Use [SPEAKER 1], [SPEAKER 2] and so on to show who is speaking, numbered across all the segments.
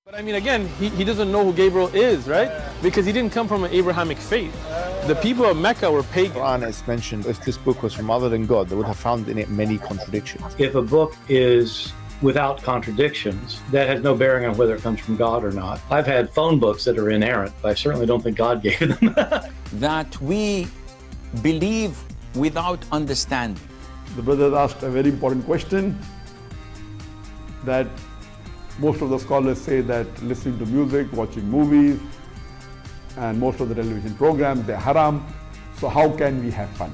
[SPEAKER 1] But I mean, again, he doesn't know who Gabriel is, right? Because he didn't come from an Abrahamic faith. The people of Mecca were pagan.
[SPEAKER 2] The Quran is mentioned, if this book was from other than God, they would have found in it many contradictions.
[SPEAKER 3] If a book is without contradictions, that has no bearing on whether it comes from God or not. I've had phone books that are inerrant, but I certainly don't think God gave them.
[SPEAKER 4] That we believe without understanding.
[SPEAKER 5] The brother asked a very important question, that most of the scholars say that listening to music, watching movies, and most of the television programs, they're haram. So how can we have fun?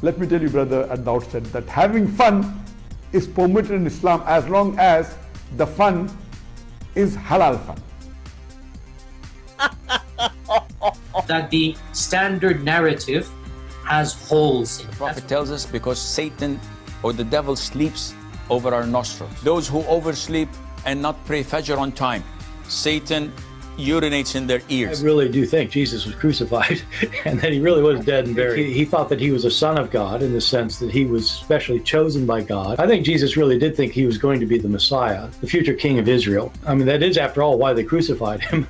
[SPEAKER 5] Let me tell you, brother, at the outset, that having fun is permitted in Islam as long as the fun is halal fun.
[SPEAKER 6] That the standard narrative has holes in it.
[SPEAKER 4] The Prophet tells us because Satan or the devil sleeps over our nostrils. Those who oversleep and not pray Fajr on time, Satan urinates in their ears.
[SPEAKER 3] I really do think Jesus was crucified and that he really was dead and buried. He thought that he was a son of God in the sense that he was specially chosen by God. I think Jesus really did think he was going to be the Messiah, the future king of Israel. I mean, that is, after all, why they crucified him.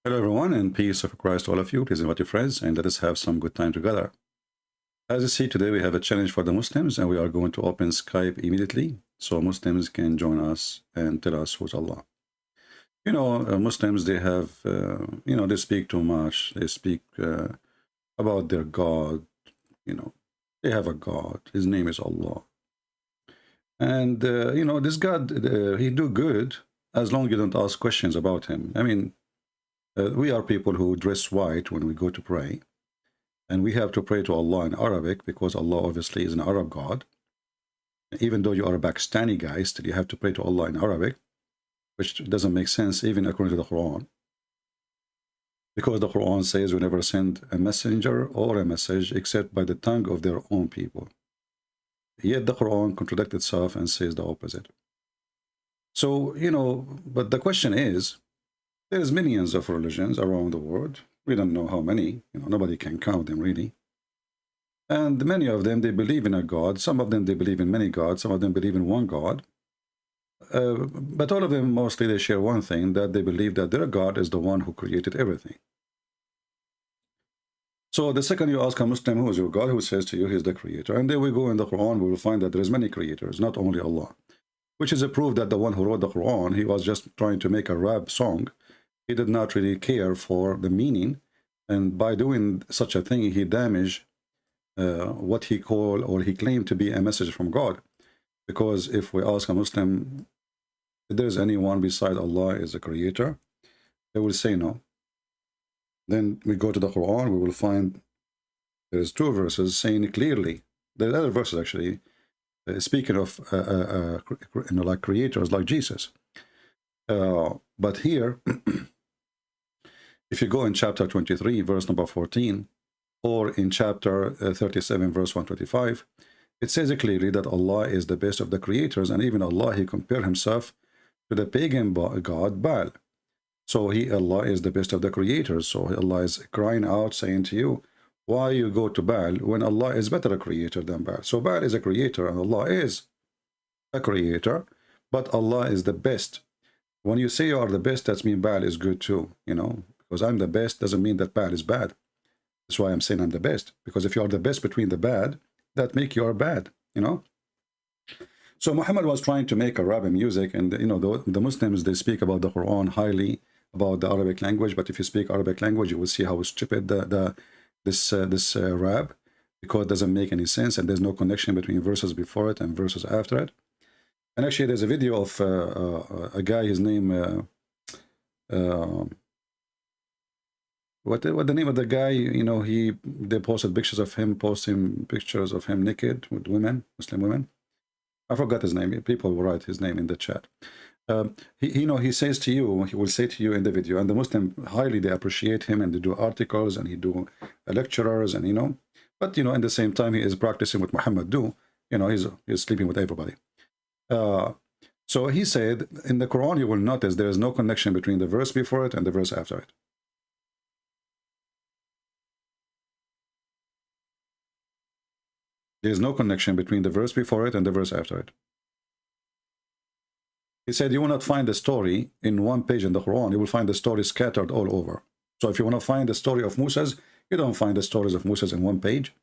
[SPEAKER 7] Hello everyone, and peace of Christ to all of you. Please invite your friends and let us have some good time together. As you see, today we have a challenge for the Muslims, and we are going to open Skype immediately so Muslims can join us and tell us who's Allah. You know, Muslims, they have, they speak too much. They speak about their God. You know, they have a God. His name is Allah. And, this God, he do good as long as you don't ask questions about him. I mean, we are people who dress white when we go to pray, and we have to pray to Allah in Arabic because Allah obviously is an Arab God. Even though you are a Pakistani guy, still you have to pray to Allah in Arabic, which doesn't make sense even according to the Quran. Because the Quran says we never send a messenger or a message except by the tongue of their own people. Yet the Quran contradicts itself and says the opposite. So, but the question is, there's millions of religions around the world. We don't know how many. Nobody can count them, really. And many of them, they believe in a God. Some of them, they believe in many gods. Some of them believe in one God. But all of them, mostly, they share one thing, that they believe that their God is the one who created everything. So the second you ask a Muslim, who is your God, who says to you, he's the creator. And then we go in the Quran, we will find that there is many creators, not only Allah. Which is a proof that the one who wrote the Quran, he was just trying to make a rap song. He did not really care for the meaning, and by doing such a thing, he damaged what he called or he claimed to be a message from God. Because if we ask a Muslim, if there is anyone beside Allah is a creator, they will say no. Then we go to the Quran, we will find there's two verses saying clearly. There are other verses actually speaking of like creators like Jesus. But here. If you go in chapter 23, verse number 14, or in chapter 37, verse 125, it says clearly that Allah is the best of the creators, and even Allah, he compared himself to the pagan god Baal. So Allah is the best of the creators. So Allah is crying out, saying to you, why you go to Baal when Allah is better a creator than Baal? So Baal is a creator, and Allah is a creator, but Allah is the best. When you say you are the best, that means Baal is good too, Because I'm the best doesn't mean that Baal is bad. That's why I'm saying I'm the best. Because if you are the best between the bad, that make you are bad, So Muhammad was trying to make Arabic music, and the Muslims, they speak about the Quran highly, about the Arabic language. But if you speak Arabic language, you will see how stupid this rap, because it doesn't make any sense, and there's no connection between verses before it and verses after it. And actually, there's a video of a guy. His name. What the name of the guy? They posted pictures of him, posting pictures of him naked with women, Muslim women. I forgot his name. People will write his name in the chat. He says to you, he will say to you in the video, and the Muslim highly they appreciate him, and they do articles, and he do lecturers, and but at the same time he is practicing what Muhammad do. He's sleeping with everybody. So he said, in the Quran, you will notice there is no connection between the verse before it and the verse after it. There is no connection between the verse before it and the verse after it. He said, you will not find the story in one page in the Quran. You will find the story scattered all over. So if you want to find the story of Moses, you don't find the stories of Moses in one page.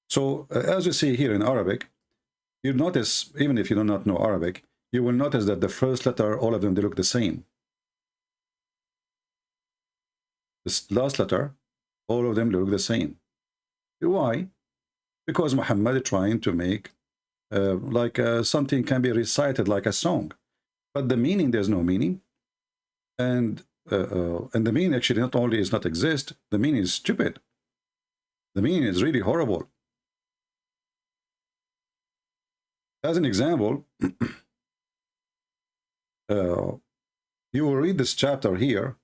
[SPEAKER 7] So as you see here in Arabic, you notice, even if you do not know Arabic, you will notice that the first letter, all of them, they look the same. This last letter, all of them look the same. Why? Because Muhammad is trying to make something can be recited like a song, but the meaning, there's no meaning, and the meaning actually not only is not exist, the meaning is stupid. The meaning is really horrible. As an example, you will read this chapter here,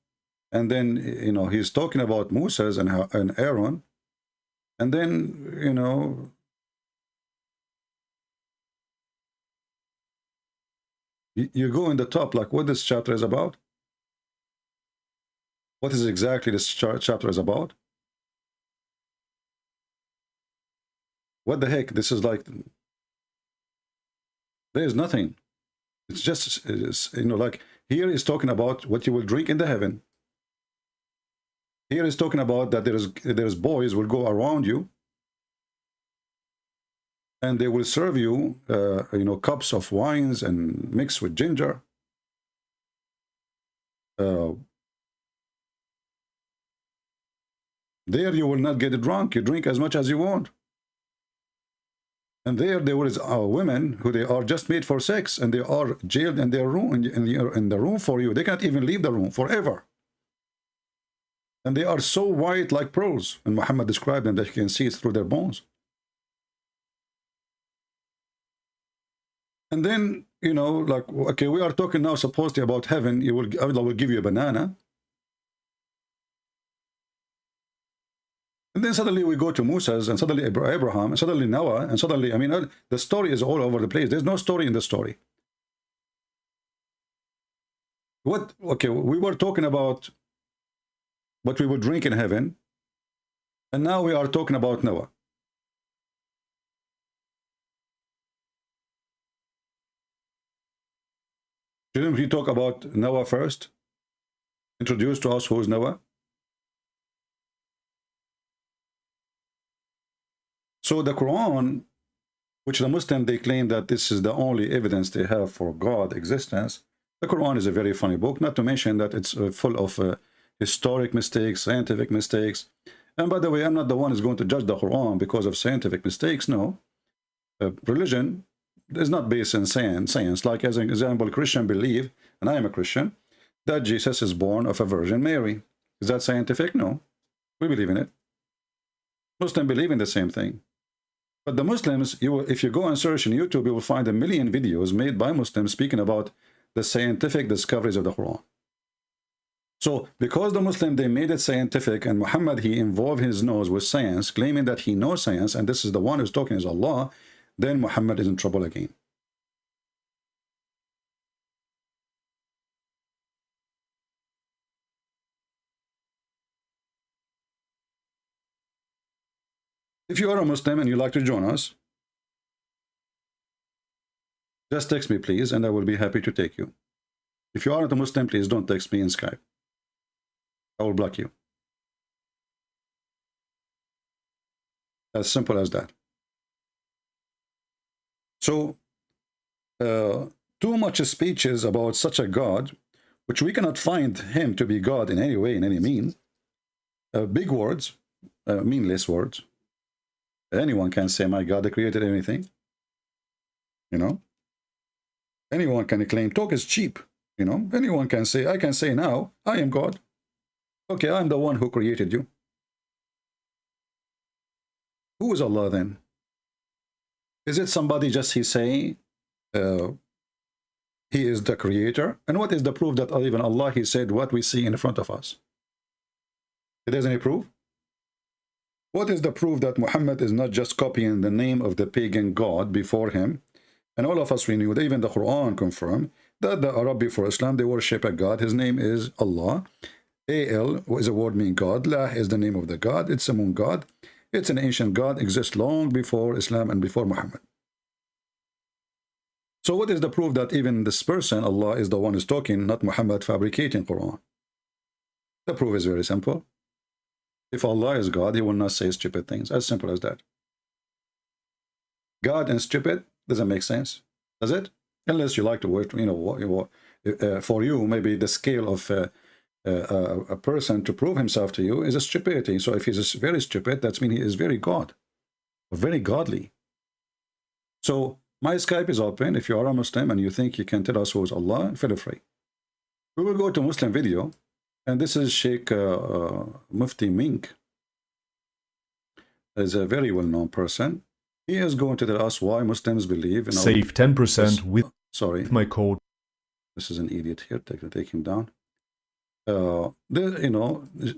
[SPEAKER 7] and then, you know, he's talking about Moses and Aaron, and then, you know, you go in the top, like what this chapter is about. What is exactly this chapter is about? What the heck? This is like, there is nothing. It's just, you know, like here is talking about what you will drink in the heaven. Here is talking about that there's boys will go around you, and they will serve you, you know, cups of wines and mixed with ginger. There you will not get drunk. You drink as much as you want. And there is women who they are just made for sex, and they are jailed in their room, in the room for you. They can't even leave the room forever. And they are so white like pearls. And Muhammad described them that you can see it through their bones. And then, you know, like, okay, we are talking now supposedly about heaven. Allah will give you a banana. And then suddenly we go to Moses, and suddenly Abraham, and suddenly Noah, and suddenly, I mean, the story is all over the place. There's no story in the story. What, okay, we were talking about what we would drink in heaven, and now we are talking about Noah. Shouldn't we talk about Noah first? Introduce to us who is Noah? So the Quran, which the Muslim, they claim that this is the only evidence they have for God existence. The Quran is a very funny book, not to mention that it's full of historic mistakes, scientific mistakes. And by the way, I'm not the one who's going to judge the Quran because of scientific mistakes. No. Religion is not based in science. Like, as an example, Christians believe, and I am a Christian, that Jesus is born of a Virgin Mary. Is that scientific? No. We believe in it. Muslims believe in the same thing. But the Muslims, if you go and search on YouTube, you will find a million videos made by Muslims speaking about the scientific discoveries of the Quran. So, because the Muslim, they made it scientific, and Muhammad, he involved his nose with science, claiming that he knows science, and this is the one who's talking is Allah, then Muhammad is in trouble again. If you are a Muslim and you like to join us, just text me, please, and I will be happy to take you. If you aren't a Muslim, please don't text me in Skype. I will block you. As simple as that. So, too much speeches about such a God, which we cannot find him to be God in any way, in any means. Big words, meaningless words. Anyone can say, my God, they created anything. You know? Anyone can claim, talk is cheap. You know? Anyone can say, I can say now, I am God. Okay, I'm the one who created you. Who is Allah then? Is it somebody just he say, he is the creator? And what is the proof that even Allah, he said what we see in front of us? It has any proof? What is the proof that Muhammad is not just copying the name of the pagan god before him? And all of us, we knew that even the Quran confirmed that the Arab before Islam, they worship a god. His name is Allah. Al is a word meaning God. Lah is the name of the god. It's a moon god. It's an ancient god, exists long before Islam and before Muhammad. So what is the proof that even this person, Allah, is the one who's talking, not Muhammad fabricating Quran? The proof is very simple. If Allah is God, he will not say stupid things. As simple as that. God and stupid doesn't make sense, does it? Unless you like to work, for you, maybe the scale of a person to prove himself to you is a stupidity. So if he's very stupid, that means he is very God, or very godly. So my Skype is open. If you are a Muslim and you think you can tell us who is Allah, feel free. We will go to Muslim video. And this is Sheikh Mufti Mink. Is a very well-known person. He is going to tell us why Muslims believe in
[SPEAKER 8] save 10% with my code.
[SPEAKER 7] This is an idiot here. Take him down.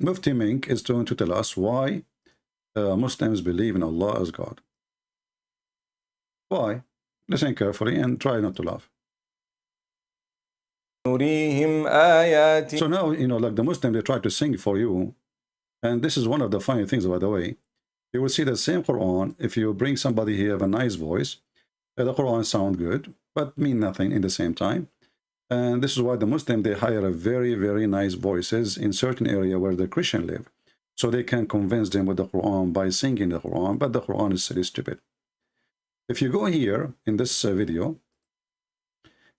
[SPEAKER 7] Mufti Mink is going to tell us why Muslims believe in Allah as God. Why? Listen carefully and try not to laugh. So now, like the Muslim, they try to sing for you. And this is one of the funny things, by the way. You will see the same Quran. If you bring somebody here have a nice voice, the Quran sound good, but mean nothing in the same time. And this is why the Muslim, they hire a very, very nice voices in certain area where the Christian live. So they can convince them with the Quran by singing the Quran, but the Quran is silly stupid. If you go here in this video,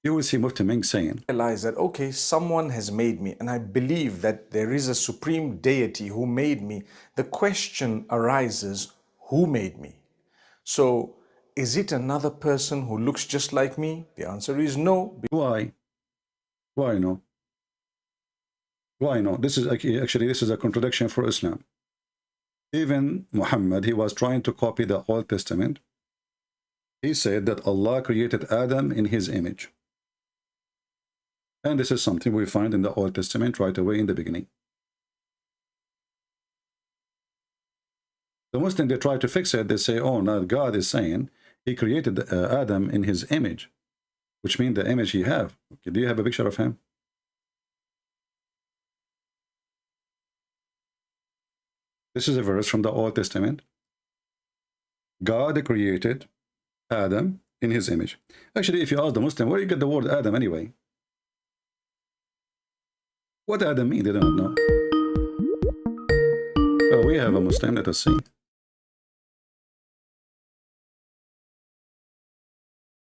[SPEAKER 7] you will see Mufti Ming saying,
[SPEAKER 9] realize that, okay, someone has made me, and I believe that there is a supreme deity who made me. The question arises, who made me? So, is it another person who looks just like me? The answer is no.
[SPEAKER 7] Why? Why no? Why no? This is actually, this is a contradiction for Islam. Even Muhammad, he was trying to copy the Old Testament. He said that Allah created Adam in his image. And this is something we find in the Old Testament right away in the beginning. The Muslim, they try to fix it. They say, oh, now God is saying he created Adam in his image, which means the image he have. Okay, do you have a picture of him? This is a verse from the Old Testament. God created Adam in his image. Actually, if you ask the Muslim, where do you get the word Adam anyway? What Adam mean? They don't know. Oh, we have a Muslim. Let us see.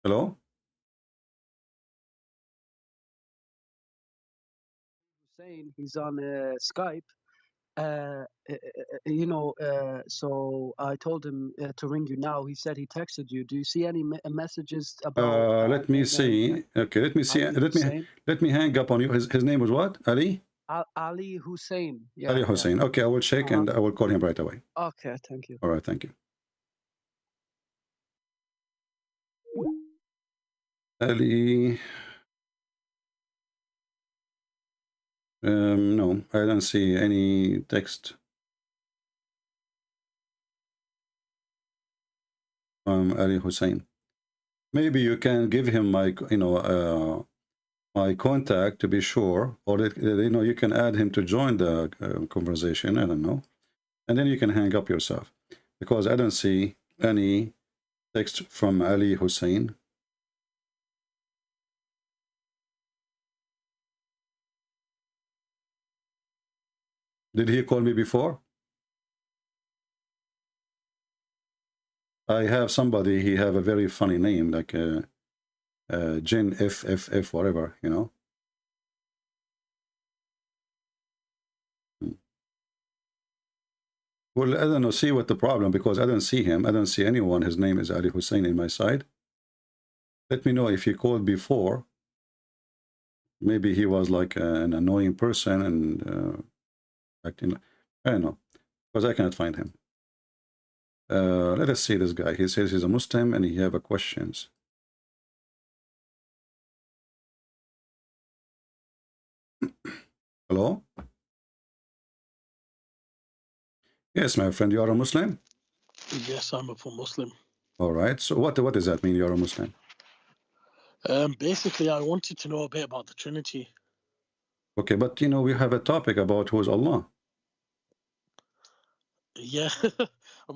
[SPEAKER 7] Hello?
[SPEAKER 10] Saying he's on Skype. So I told him to ring you now. He said he texted you. Do you see any messages about?
[SPEAKER 7] Let me see. Okay, let me see. Let me hang up on you. His name was what? Ali?
[SPEAKER 10] Ali Hussein. Yeah,
[SPEAKER 7] Ali Hussein. Okay, I will check and I will call him right away.
[SPEAKER 10] Okay, thank you.
[SPEAKER 7] All right, thank you. Ali. No, I don't see any text from Ali Hussein. Maybe you can give him my, my contact to be sure, or you can add him to join the conversation. I don't know, and then you can hang up yourself because I don't see any text from Ali Hussein. Did he call me before? I have somebody, he have a very funny name, like Jin FFF, whatever, Well, I don't know, see what the problem, because I don't see him. I don't see anyone. His name is Ali Hussein in my side. Let me know if he called before. Maybe he was like an annoying person and acting. I don't know, because I cannot find him. Let us see this guy. He says he's a Muslim and he have a questions. Hello? Yes, my friend, you are a Muslim?
[SPEAKER 11] Yes, I'm a full Muslim.
[SPEAKER 7] All right. So what does that mean, you're a Muslim?
[SPEAKER 11] Basically, I wanted to know a bit about the Trinity.
[SPEAKER 7] Okay, but you know, we have a topic about who's Allah.
[SPEAKER 11] Yeah,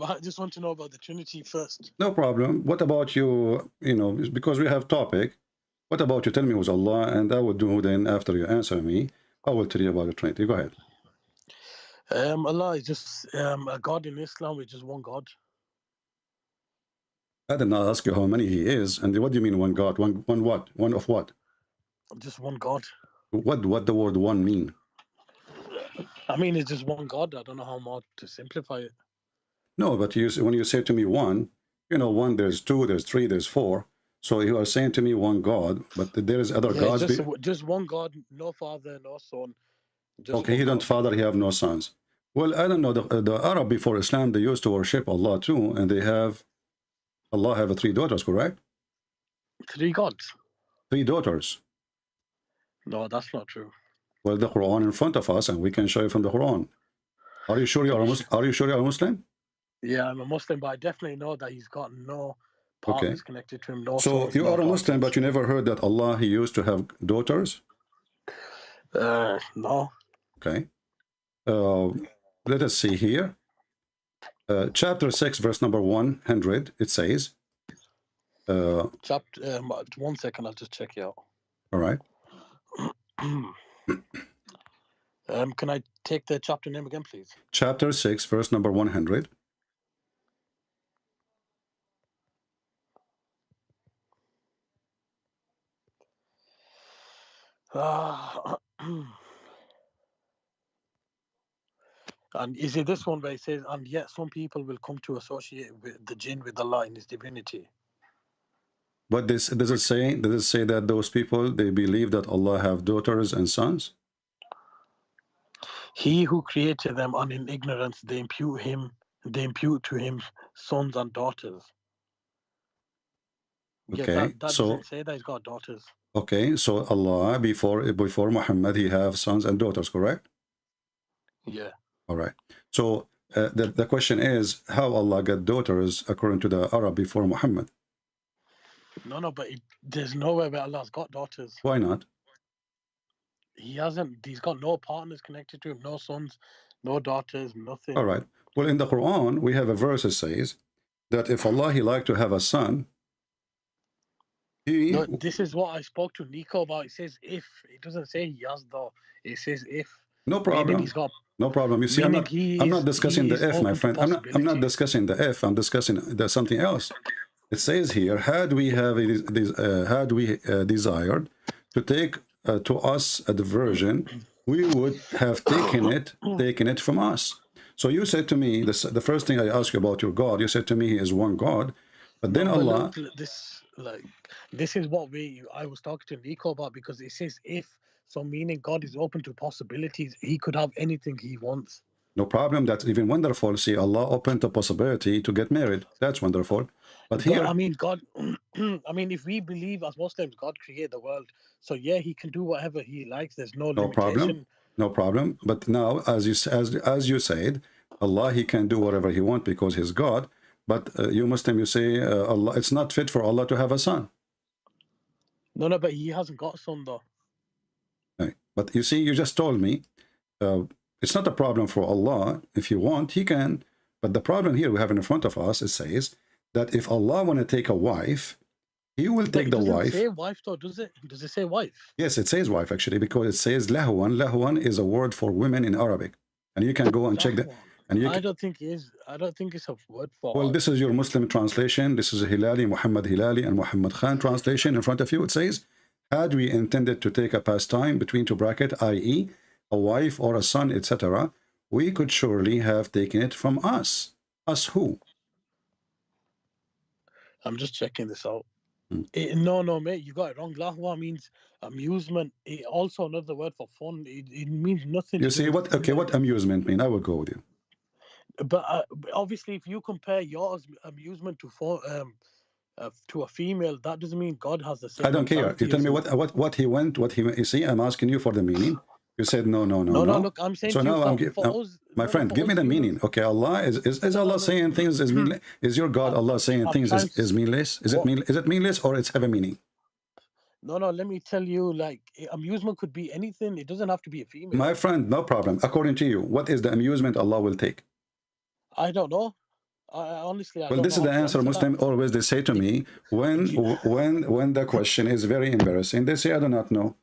[SPEAKER 11] I just want to know about the Trinity first.
[SPEAKER 7] No problem. What about you, you know, because we have topic, what about you tell me who's Allah, and I will do then after you answer me, I will tell you about the Trinity. Go ahead.
[SPEAKER 11] Allah is just a God in Islam with just one God.
[SPEAKER 7] I did not ask you how many he is, and what do you mean one God? One what? One of what?
[SPEAKER 11] Just one God.
[SPEAKER 7] What the word one mean?
[SPEAKER 11] I mean, it's just one God. I don't know how more to simplify it.
[SPEAKER 7] No, but when you say to me one, you know, one, there's two, there's three, there's four. So you are saying to me one God, but there is other gods.
[SPEAKER 11] Just one God, no father, no son.
[SPEAKER 7] Okay, he don't father, he have no sons. Well, I don't know, the Arab before Islam, they used to worship Allah too, and Allah have three daughters, correct?
[SPEAKER 11] Three gods?
[SPEAKER 7] Three daughters.
[SPEAKER 11] No, that's not true.
[SPEAKER 7] Well, the Quran in front of us, and we can show you from the Quran. Are you sure you are a Muslim? Are you sure you are a Muslim?
[SPEAKER 11] Yeah, I'm a Muslim, but I definitely know that he's got no partners connected to him. No
[SPEAKER 7] so
[SPEAKER 11] sons,
[SPEAKER 7] you
[SPEAKER 11] no
[SPEAKER 7] are a Muslim,
[SPEAKER 11] fathers.
[SPEAKER 7] but you never heard that Allah, he used to have daughters?
[SPEAKER 11] No.
[SPEAKER 7] Okay. Let us see here. Chapter 6, verse number 100, it says.
[SPEAKER 11] Chapter, 1 second, I'll just check it out.
[SPEAKER 7] All right.
[SPEAKER 11] Can I take the chapter name again, please?
[SPEAKER 7] Chapter 6, verse number 100.
[SPEAKER 11] And is it this one where it says, and yet some people will come to associate with the jinn with Allah in his divinity?
[SPEAKER 7] But does it say that those people, they believe that Allah have daughters and sons?
[SPEAKER 11] He who created them, and in ignorance they impute to him sons and daughters.
[SPEAKER 7] Okay,
[SPEAKER 11] yeah, that doesn't say that he's got daughters.
[SPEAKER 7] Okay, so Allah before Muhammad, he have sons and daughters, correct?
[SPEAKER 11] Yeah.
[SPEAKER 7] All right. So the question is, how Allah got daughters according to the Arab before Muhammad?
[SPEAKER 11] No, but there's nowhere where Allah's got daughters.
[SPEAKER 7] Why not?
[SPEAKER 11] He's got no partners connected to him, no sons, no daughters, nothing.
[SPEAKER 7] All right. Well, in the Quran, we have a verse that says that if Allah, he like to have a son,
[SPEAKER 11] No, this is what I spoke to Nico about. It says if. It doesn't say he has though. It says if.
[SPEAKER 7] No problem. No problem. You see, I'm not discussing the if, my friend. I'm not discussing the if. I'm discussing something else. It says here, had we desired to take to us a diversion, we would have taken it from us. So you said to me, the first thing I asked you about your God, you said to me he is one God, but then Allah.
[SPEAKER 11] This is what I was talking to Nico about, because it says if, so meaning God is open to possibilities. He could have anything he wants.
[SPEAKER 7] No problem. That's even wonderful. See, Allah opened the possibility to get married. That's wonderful. But here,
[SPEAKER 11] I mean, God. I mean, if we believe as Muslims, God created the world, so yeah, He can do whatever He likes. There's no limitation.
[SPEAKER 7] No problem. But now, as you said, Allah, He can do whatever He wants because He's God. But you Muslim, you say Allah, it's not fit for Allah to have a son.
[SPEAKER 11] No, but He hasn't got a son though.
[SPEAKER 7] Right. But you see, you just told me it's not a problem for Allah. If you want, He can. But the problem here we have in front of us, it says that if Allah want to take a wife, He will take the wife.
[SPEAKER 11] It doesn't say wife though, does it? Does it say wife?
[SPEAKER 7] Yes, it says wife actually, because it says lahwan. Lahwan is a word for women in Arabic, and you can go and check that. And
[SPEAKER 11] I don't think it is. I don't think it's a word for.
[SPEAKER 7] Well, this is your Muslim translation. This is Hilali, Muhammad Hilali, and Muhammad Khan translation in front of you. It says, had we intended to take a pastime between two brackets, i.e., a wife or a son, etc., we could surely have taken it from us. Us who?
[SPEAKER 11] I'm just checking this out. No, mate, you got it wrong. Lahwa means amusement. It also another word for fun. It means nothing.
[SPEAKER 7] You see what? Okay, what amusement mean? I will go with you.
[SPEAKER 11] But obviously, if you compare your amusement to a female, that doesn't mean God has the same.
[SPEAKER 7] I don't care. You tell me what he went. You see, I'm asking you for the meaning. You said no, no, no,
[SPEAKER 11] No,
[SPEAKER 7] no.
[SPEAKER 11] look, I'm saying
[SPEAKER 7] So
[SPEAKER 11] to you,
[SPEAKER 7] now
[SPEAKER 11] for us,
[SPEAKER 7] my friend,
[SPEAKER 11] for
[SPEAKER 7] give me
[SPEAKER 11] us
[SPEAKER 7] the
[SPEAKER 11] humans,
[SPEAKER 7] meaning. Okay, Allah is Allah saying things is meaningless? Is your God Allah saying
[SPEAKER 11] I'm
[SPEAKER 7] things
[SPEAKER 11] trying
[SPEAKER 7] is meaningless? Is it
[SPEAKER 11] what?
[SPEAKER 7] is it meaningless or it's have a meaning?
[SPEAKER 11] No, let me tell you, like, amusement could be anything. It doesn't have to be a female.
[SPEAKER 7] My friend, no problem. According to you, what is the amusement Allah will take?
[SPEAKER 11] I don't know. Honestly, I
[SPEAKER 7] Well,
[SPEAKER 11] don't
[SPEAKER 7] this
[SPEAKER 11] know
[SPEAKER 7] is the
[SPEAKER 11] how to
[SPEAKER 7] answer
[SPEAKER 11] answer
[SPEAKER 7] Muslim
[SPEAKER 11] that.
[SPEAKER 7] always they say to me when the question is very embarrassing. They say, I do not know.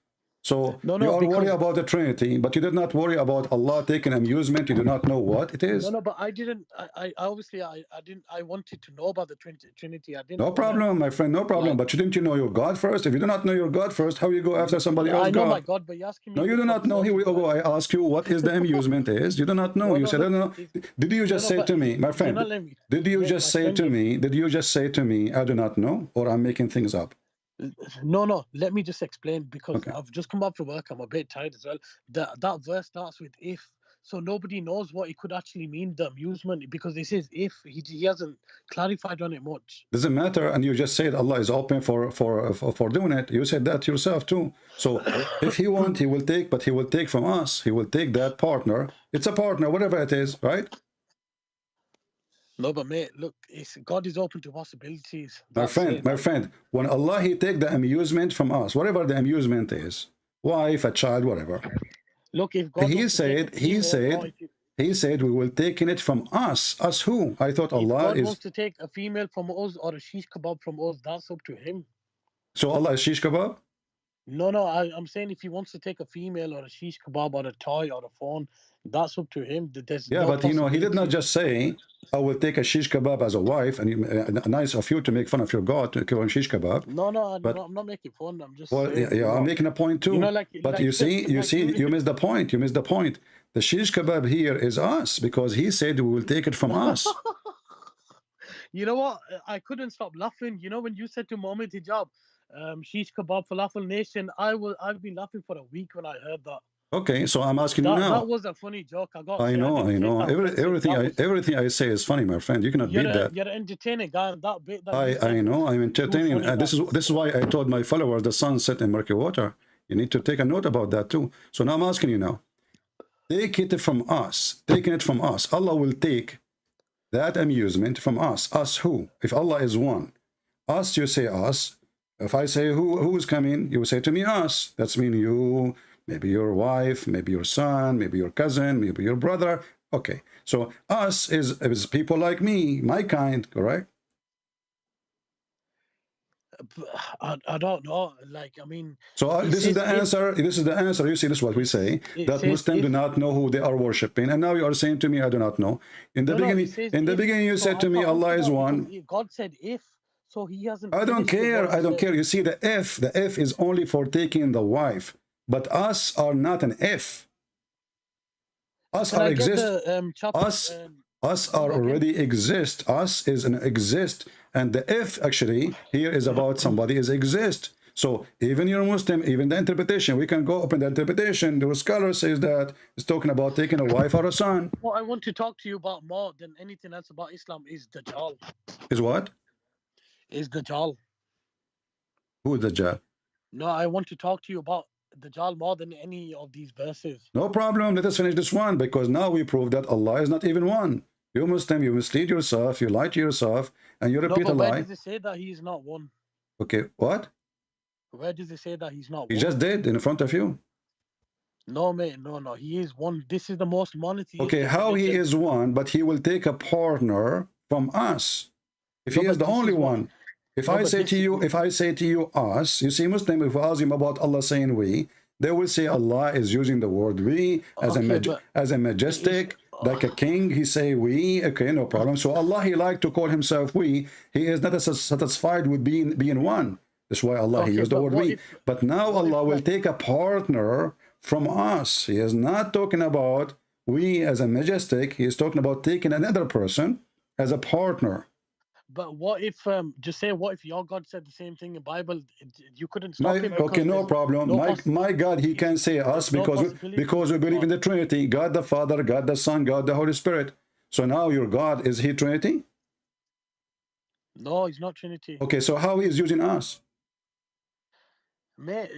[SPEAKER 7] So
[SPEAKER 11] No,
[SPEAKER 7] you are worried
[SPEAKER 11] because
[SPEAKER 7] about the Trinity, but you did not worry about Allah taking amusement. You do not know what it is.
[SPEAKER 11] no, but I didn't. I obviously I didn't. I wanted to know about the Trinity. I didn't.
[SPEAKER 7] No problem, my friend, no problem.
[SPEAKER 11] Like,
[SPEAKER 7] but shouldn't you know your God first? If you do not know your God first, how you go after somebody else's
[SPEAKER 11] I know my
[SPEAKER 7] God?
[SPEAKER 11] God, but you're asking me.
[SPEAKER 7] No, you do not know. Here we go. I ask you, what is the amusement is? You do not know. You said, I don't know. Did you just say to me, my friend, did you just say to me, I do not know, or I'm making things up?
[SPEAKER 11] No, let me just explain, because I've just come back from work. I'm a bit tired as well. That verse starts with if. So nobody knows what it could actually mean, the amusement, because it says if. He hasn't clarified on it much.
[SPEAKER 7] Doesn't matter, and you just said Allah is open for doing it. You said that yourself too. So if he wants, he will take, but he will take from us. He will take that partner. It's a partner, whatever it is, right?
[SPEAKER 11] No, but mate, look, God is open to possibilities.
[SPEAKER 7] My friend, when Allah he take the amusement from us, whatever the amusement is, wife, a child, whatever.
[SPEAKER 11] Look, if God
[SPEAKER 7] he said we will take it from us. Us who? I thought Allah
[SPEAKER 11] God
[SPEAKER 7] is.
[SPEAKER 11] wants to take a female from us or a shish kebab from us, that's up to him.
[SPEAKER 7] So Allah is shish kebab?
[SPEAKER 11] No, I'm saying if he wants to take a female or a shish kebab or a toy or a phone, that's up to him. There's
[SPEAKER 7] Yeah,
[SPEAKER 11] no
[SPEAKER 7] but you know, he did not just say, I will take a shish kebab as a wife, and nice of you to make fun of your God to kill him shish kebab.
[SPEAKER 11] No, I'm not making fun. I'm just
[SPEAKER 7] saying,
[SPEAKER 11] yeah,
[SPEAKER 7] I'm making a point too.
[SPEAKER 11] You know,
[SPEAKER 7] but you see, you missed the point. You missed the point. The shish kebab here is us, because he said we will take it from us.
[SPEAKER 11] You know what? I couldn't stop laughing. You know, when you said to Mohammed Hijab, shish kebab falafel nation, I've been laughing for a week when I heard that.
[SPEAKER 7] Okay, so I'm asking you now.
[SPEAKER 11] That was a funny joke.
[SPEAKER 7] I know. Everything I say is funny, my friend. You cannot beat that.
[SPEAKER 11] You're an entertaining guy, and that bit.
[SPEAKER 7] I know. I'm entertaining. This is why I told my followers the sun set in murky water. You need to take a note about that too. So now I'm asking you now. Take it from us. Taking it from us. Allah will take that amusement from us. Us who? If Allah is one. Us, you say us. If I say who is coming, you will say to me us. That's mean you, maybe your wife, maybe your son, maybe your cousin, maybe your brother. Okay. So us is people like me, my kind, correct?
[SPEAKER 11] I don't know. Like, I mean.
[SPEAKER 7] So this is the answer. This is the answer. You see, this is what we say, that Muslims do not know who they are worshiping. And now you are saying to me, I do not know. In the beginning, you said to me, Allah is one.
[SPEAKER 11] God said if. So he hasn't.
[SPEAKER 7] I don't care. I don't care. You see, the F is only for taking the wife. But us are not an F. Us are exist. Us are already exist. Us is an exist. And the F actually here is about somebody is exist. So even you're Muslim, even the interpretation, we can go open the interpretation. The scholar says that it's talking about taking a wife or a son.
[SPEAKER 11] What I want to talk to you about more than anything else about Islam is Dajjal.
[SPEAKER 7] Is what?
[SPEAKER 11] Is Dajjal.
[SPEAKER 7] Who is Dajjal?
[SPEAKER 11] No, I want to talk to you about Dajjal more than any of these verses.
[SPEAKER 7] No problem. Let us finish this one, because now we prove that Allah is not even one. You Muslim, you mislead yourself, you lie to yourself, and you repeat a lie.
[SPEAKER 11] Where does it say that he is not one?
[SPEAKER 7] Okay, what?
[SPEAKER 11] Where does it say that he's not one?
[SPEAKER 7] He just did in front of you.
[SPEAKER 11] No, mate, no. He is one. This is the most monotheistic.
[SPEAKER 7] Okay, how he is one, but he will take a partner from us. If he is the only one. If I say to you us, you see, Muslim, if we ask him about Allah saying we, they will say Allah is using the word we as a majestic, like a king. He say we. Okay, no problem. So Allah, he like to call himself we. He is not satisfied with being one. That's why Allah he used the word we. But now Allah will take a partner from us. He is not talking about we as a majestic. He is talking about taking another person as a partner.
[SPEAKER 11] But what if, just say, what if your God said the same thing in the Bible? You couldn't stop him.
[SPEAKER 7] Okay, no problem. My God, he can say us because we believe in the Trinity. God the Father, God the Son, God the Holy Spirit. So now your God, is he Trinity?
[SPEAKER 11] No, he's not Trinity.
[SPEAKER 7] Okay, so how he is using us?
[SPEAKER 11] Mate,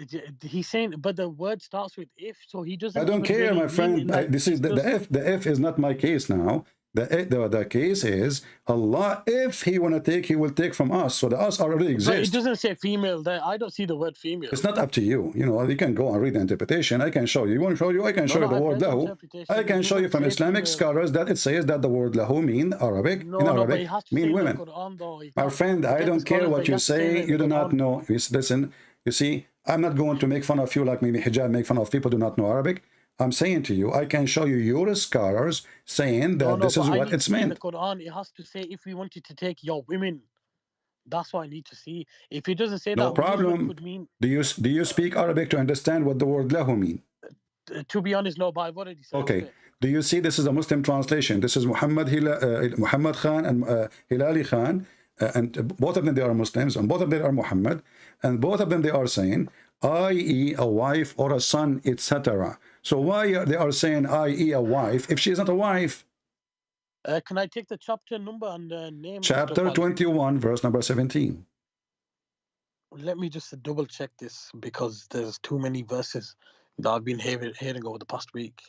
[SPEAKER 11] he's saying, but the word starts with if, so he doesn't.
[SPEAKER 7] I don't
[SPEAKER 11] even
[SPEAKER 7] care,
[SPEAKER 11] really
[SPEAKER 7] my
[SPEAKER 11] mean
[SPEAKER 7] friend.
[SPEAKER 11] it like
[SPEAKER 7] This is the
[SPEAKER 11] does.
[SPEAKER 7] F. The F is not my case now. The case is Allah. If He want to take, He will take from us. So the us already
[SPEAKER 11] But it
[SPEAKER 7] exist.
[SPEAKER 11] doesn't say female there. I don't see the word female.
[SPEAKER 7] It's not up to you. You know, you can go and read the interpretation. I can show you. You want to show you? I can show you the word lahu. I can show you from Islamic scholars that it says that the word lahu mean Arabic in Arabic mean women. My friend, I don't care what you say. You do not know. Listen, you see, I'm not going to make fun of you like maybe hijab make fun of people who do not know Arabic. I'm saying to you, I can show you your scholars saying that this is what it's meant.
[SPEAKER 11] In the Quran, it has to say if we wanted to take your women. That's what I need to see. If it doesn't say
[SPEAKER 7] no
[SPEAKER 11] that,
[SPEAKER 7] problem.
[SPEAKER 11] Could mean,
[SPEAKER 7] do you speak Arabic to understand what the word lahu mean?
[SPEAKER 11] To be honest, no, but I've already said
[SPEAKER 7] okay.
[SPEAKER 11] it.
[SPEAKER 7] Do you see this is a Muslim translation? This is Muhammad Khan and Hilali Khan, and both of them they are Muslims, and both of them are Muhammad, and both of them they are saying, i.e. a wife or a son, etc. So why they are saying i.e. a wife if she is not a wife?
[SPEAKER 11] Can I take the chapter number and name?
[SPEAKER 7] Chapter 21, verse number 17.
[SPEAKER 11] Let me just double check this because there's too many verses that I've been hearing over the past week.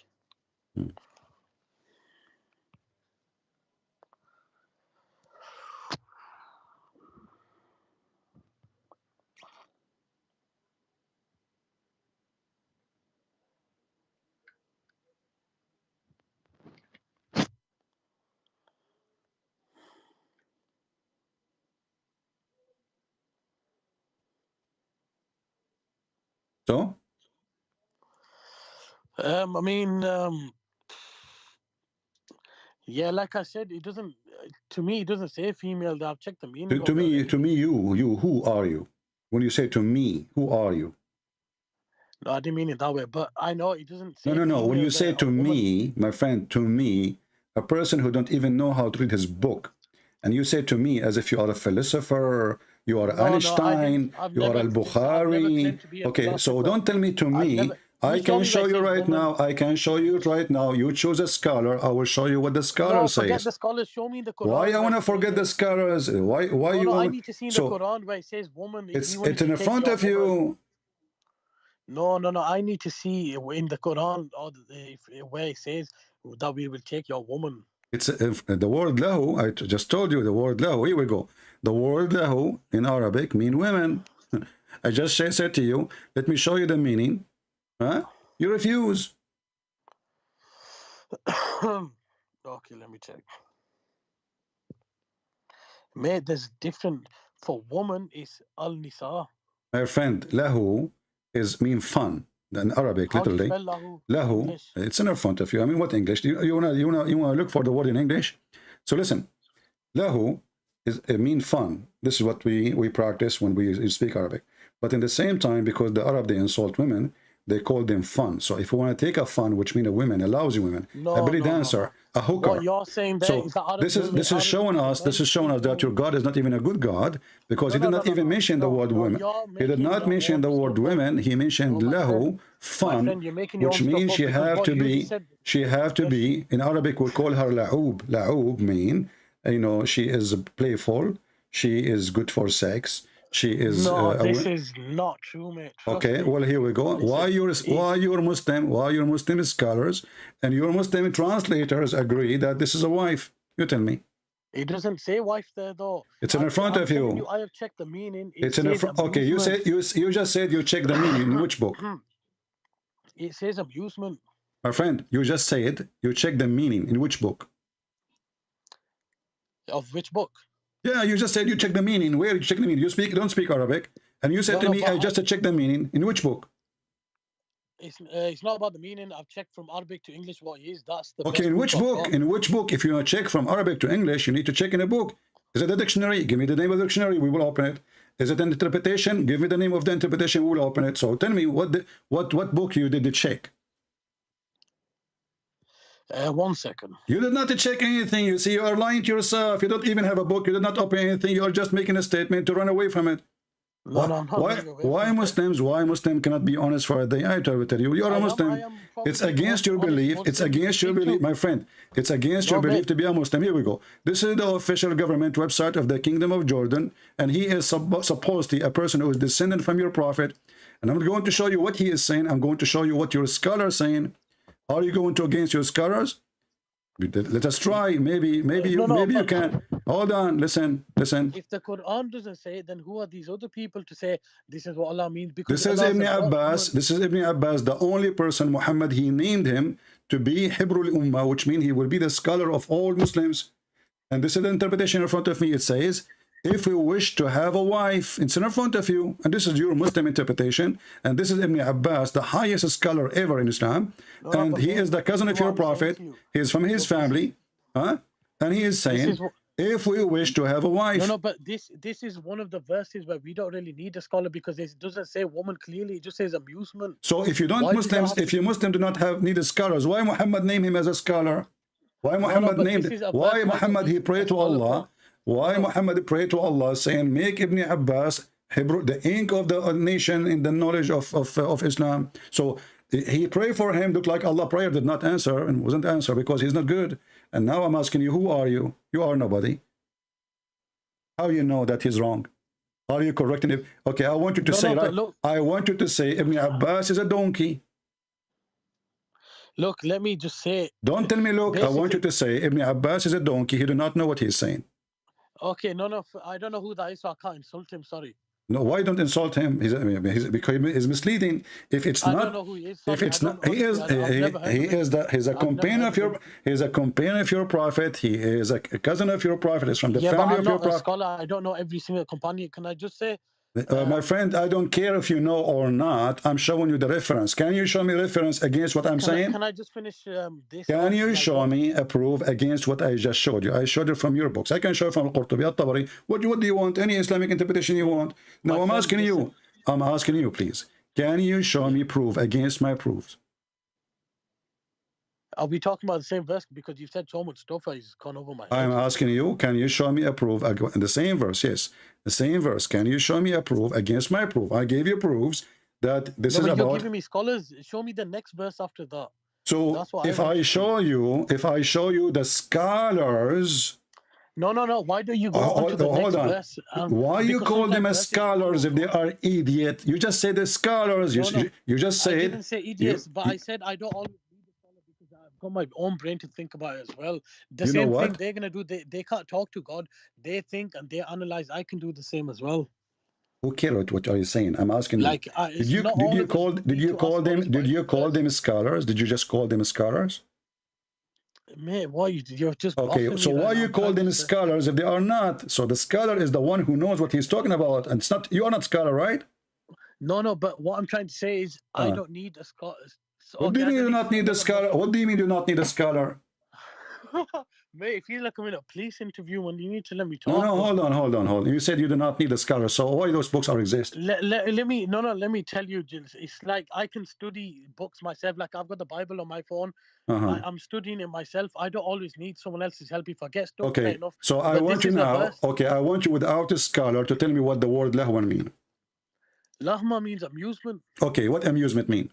[SPEAKER 7] So?
[SPEAKER 11] I mean, yeah, like I said, it doesn't. To me, it doesn't say female. I've checked the meaning.
[SPEAKER 7] To me, you, who are you? When you say to me, who are you?
[SPEAKER 11] No, I didn't mean it that way. But I know it doesn't say.
[SPEAKER 7] No. When you say to me, my friend, to me, a person who don't even know how to read his book, and you say to me as if you are a philosopher, you are Einstein, you are al-Bukhari. Okay, so don't tell me to me. I can show you right now. I can show you right now. You choose a scholar. I will show you what the scholar says.
[SPEAKER 11] Forget the scholars. Show me the Quran.
[SPEAKER 7] Why I want to forget the scholars? Why you?
[SPEAKER 11] I need to see in the Quran where it says woman.
[SPEAKER 7] It's in front of you.
[SPEAKER 11] No. I need to see in the Quran or where it says that we will take your woman.
[SPEAKER 7] It's the word lahu. I just told you the word lahu. Here we go. The word lahu in Arabic mean women. I just said to you, let me show you the meaning. Huh? You refuse.
[SPEAKER 11] Okay, let me check. Mate, there's different. For woman is al-nisa.
[SPEAKER 7] My friend, lahu is mean fun. In Arabic,
[SPEAKER 11] How
[SPEAKER 7] literally.
[SPEAKER 11] Do you spell
[SPEAKER 7] lahu, it's in front of you. I mean, what English? You wanna look for the word in English? So listen, lahu is a mean fun. This is what we practice when we speak Arabic. But in the same time, because the Arab, they insult women, they call them fun. So if you want to take a fun, which means a women, a lousy woman, a belly dancer, a hooker.
[SPEAKER 11] What you're saying there
[SPEAKER 7] so
[SPEAKER 11] is that
[SPEAKER 7] this is showing us that your God is not even a good God, because he did not even mention the word women. He did not mention the word women. He mentioned lahu, fun, which means she have to be. In Arabic, we call her la'ub. La'ub mean, she is playful. She is good for sex. She is.
[SPEAKER 11] No, this is not true, mate.
[SPEAKER 7] Okay, well, here we go. Why your Muslim scholars and your Muslim translators agree that this is a wife? You tell me.
[SPEAKER 11] It doesn't say wife there, though.
[SPEAKER 7] It's in front of you.
[SPEAKER 11] I have checked the meaning.
[SPEAKER 7] It's in front. Okay, you said you just said you checked the meaning. In which book?
[SPEAKER 11] It says amusement.
[SPEAKER 7] My friend, you just said you checked the meaning. In which book?
[SPEAKER 11] Of which book?
[SPEAKER 7] Yeah, you just said you check the meaning. Where you check the meaning? You don't speak Arabic, and you said to me, I just checked the meaning. In which book?
[SPEAKER 11] It's not about the meaning. I've checked from Arabic to English what it is. That's the
[SPEAKER 7] okay. In which book? In which book? If you want to check from Arabic to English, you need to check in a book. Is it a dictionary? Give me the name of the dictionary. We will open it. Is it an interpretation? Give me the name of the interpretation. We will open it. So tell me what book you did check.
[SPEAKER 11] 1 second.
[SPEAKER 7] You did not check anything. You see, you are lying to yourself. You don't even have a book. You did not open anything. You are just making a statement to run away from it.
[SPEAKER 11] No, no, I'm not
[SPEAKER 7] Why,
[SPEAKER 11] running away
[SPEAKER 7] why
[SPEAKER 11] from it.
[SPEAKER 7] Muslims? Why Muslim cannot be honest for a day? I tell you, you're a Muslim. It's
[SPEAKER 11] probably
[SPEAKER 7] against
[SPEAKER 11] the
[SPEAKER 7] your
[SPEAKER 11] most honest
[SPEAKER 7] belief. It's
[SPEAKER 11] Muslim you
[SPEAKER 7] against your
[SPEAKER 11] speak to.
[SPEAKER 7] belief, my friend. It's against your
[SPEAKER 11] No,
[SPEAKER 7] belief
[SPEAKER 11] mate.
[SPEAKER 7] to be a Muslim. Here we go. This is the official government website of the Kingdom of Jordan, and he is supposedly a person who is descendant from your prophet. And I'm going to show you what he is saying. I'm going to show you what your scholar is saying. Are you going to against your scholars? Let us try. Maybe you can. Hold on. Listen.
[SPEAKER 11] If the Quran doesn't say it, then who are these other people to say this is what Allah means? Because
[SPEAKER 7] This is
[SPEAKER 11] Allah
[SPEAKER 7] Ibn
[SPEAKER 11] said,
[SPEAKER 7] Abbas. This is Ibn Abbas, the only person Muhammad, he named him to be Hibrul Ummah, which means he will be the scholar of all Muslims. And this is the interpretation in front of me. It says, if we wish to have a wife, it's in front of you. And this is your Muslim interpretation. And this is Ibn Abbas, the highest scholar ever in Islam. And he is the cousin of your prophet. He is from his family. And he is saying, if we wish to have a wife.
[SPEAKER 11] No, but this is one of the verses where we don't really need a scholar because it doesn't say woman clearly. It just says amusement.
[SPEAKER 7] So if you don't Muslims, if you Muslim do not need scholars, why Muhammad name him as a scholar? Why Muhammad why Muhammad he prayed to Allah? Why Muhammad prayed to Allah saying, make Ibn Abbas Hebrew, the ink of the nation in the knowledge of Islam? So he prayed for him, looked like Allah prayer did not answer and wasn't answered because he's not good. And now I'm asking you, who are you? You are nobody. How you know that he's wrong? Are you correcting him? Okay, I want you to say, right? I want you to say Ibn Abbas is a donkey.
[SPEAKER 11] Look, let me just say.
[SPEAKER 7] Don't tell me, look, I want you to say Ibn Abbas is a donkey. He do not know what he's saying.
[SPEAKER 11] Okay, no, I don't know who that is, so I can't insult him, sorry.
[SPEAKER 7] No, why don't insult him? Because he's misleading. If it's
[SPEAKER 11] I
[SPEAKER 7] not,
[SPEAKER 11] don't know who he is.
[SPEAKER 7] if it's not, he's a companion of your, he's a companion of your prophet. He is a cousin of your prophet. He's from the family of your prophet.
[SPEAKER 11] I'm not a scholar. I don't know every single companion. Can I just say?
[SPEAKER 7] My friend, I don't care if you know or not. I'm showing you the reference. Can you show me reference against what I'm saying?
[SPEAKER 11] Can I just finish this?
[SPEAKER 7] Can you show me a proof against what I just showed you? I showed it from your books. I can show it from Al-Qurtubi, Al-Tabari. What do you want? Any Islamic interpretation you want? Now I'm asking you. I'm asking you, please. Can you show me proof against my proofs?
[SPEAKER 11] Are we talking about the same verse? Because you've said so much stuff, he's gone over my head.
[SPEAKER 7] I'm asking you, can you show me a proof? In the same verse, yes. The same verse. Can you show me a proof against my proof? I gave you proofs that this is about...
[SPEAKER 11] You're giving me scholars. Show me the next verse after that.
[SPEAKER 7] So if I show you the scholars...
[SPEAKER 11] No. Why don't you go on to the next verse?
[SPEAKER 7] Why you call them as scholars if they are idiot? You just say the scholars. You just say
[SPEAKER 11] I didn't say idiots, but I said I don't always read the scholar because I've got my own brain to think about it as well. The same thing they're going to do. They can't talk to God. They think and they analyze. I can do the same as well.
[SPEAKER 7] Who cares what are you saying? I'm asking
[SPEAKER 11] like,
[SPEAKER 7] you. Did you call them scholars? Did you just call them scholars?
[SPEAKER 11] Man, why you're just
[SPEAKER 7] okay? So why you call them scholars if they are not? So the scholar is the one who knows what he's talking about, and it's not. You are not scholar, right?
[SPEAKER 11] No. But what I'm trying to say is, I don't need a scholar.
[SPEAKER 7] What do you mean you do not need a scholar? What do you mean you do not need a scholar?
[SPEAKER 11] Mate, if you like I'm in a police interview, when you need to let me talk.
[SPEAKER 7] No, hold on. You said you do not need a scholar, so why those books are exist?
[SPEAKER 11] Let me tell you, Jill. It's like I can study books myself. Like I've got the Bible on my phone. I'm studying it myself. I don't always need someone else's help if I get stuck.
[SPEAKER 7] Okay, so I want you now. Okay, I want you without a scholar to tell me what the word lahwa means.
[SPEAKER 11] Lahma means amusement.
[SPEAKER 7] Okay, what amusement mean?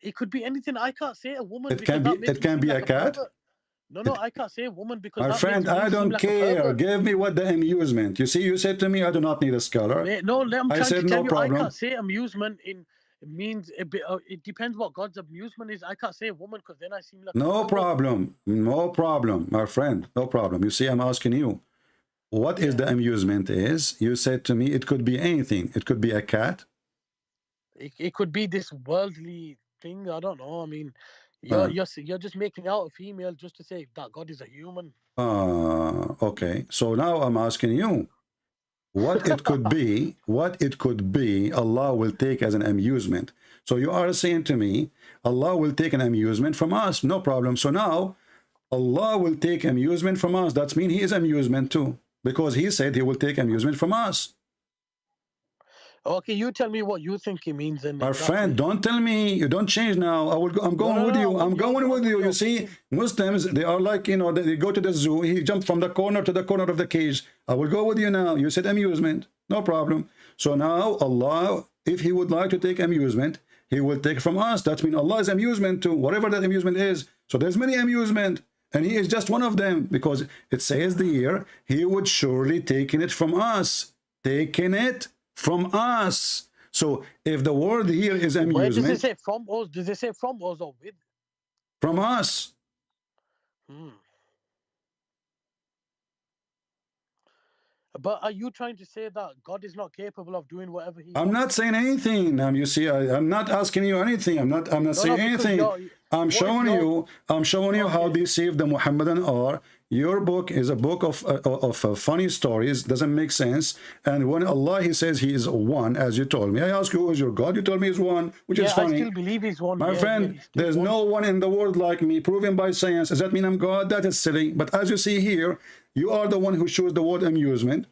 [SPEAKER 11] It could be anything. I can't say a woman.
[SPEAKER 7] It can be a cat.
[SPEAKER 11] No, I can't say a woman because
[SPEAKER 7] my friend, I don't care. Give me what the amusement. You see, you said to me, I do not need a scholar.
[SPEAKER 11] No, I'm trying to tell you,
[SPEAKER 7] problem.
[SPEAKER 11] I can't say amusement means it depends what God's amusement is. I can't say a woman because then I seem like
[SPEAKER 7] no problem, my friend, no problem. You see, I'm asking you, what is the amusement is? You said to me, it could be anything. It could be a cat.
[SPEAKER 11] It could be this worldly thing. I don't know. I mean. You're just making out a female just to say that God is a human.
[SPEAKER 7] Okay. So now I'm asking you, what it could be, Allah will take as an amusement. So you are saying to me, Allah will take an amusement from us. No problem. So now, Allah will take amusement from us. That means He is amusement too. Because He said He will take amusement from us.
[SPEAKER 11] Okay, you tell me what you think it means.
[SPEAKER 7] My friend, don't tell me. You don't change now. I'm going with you. I'm going with you. You see, Muslims, they are like, they go to the zoo. He jumped from the corner to the corner of the cage. I will go with you now. You said amusement. No problem. So now Allah, if he would like to take amusement, he will take from us. That means Allah is amusement too, whatever that amusement is. So there's many amusement, and he is just one of them, because it says here, he would surely taking it from us. Taking it from us. So if the word here is amusement.
[SPEAKER 11] Where does it say from us? Does it say from us or with?
[SPEAKER 7] From us.
[SPEAKER 11] But are you trying to say that God is not capable of doing whatever he
[SPEAKER 7] I'm
[SPEAKER 11] wants?
[SPEAKER 7] not saying anything. You see, I'm not asking you anything. I'm not saying anything. I'm showing you how deceived the Muhammadan are. Your book is a book of funny stories, doesn't make sense. And when Allah, he says he is one, as you told me. I ask you, who is your God? You told me he's one, which is funny.
[SPEAKER 11] I still believe he's one.
[SPEAKER 7] My friend, there's no one in the world like me, proven by science. Does that mean I'm God? That is silly. But as you see here, you are the one who chose the word amusement.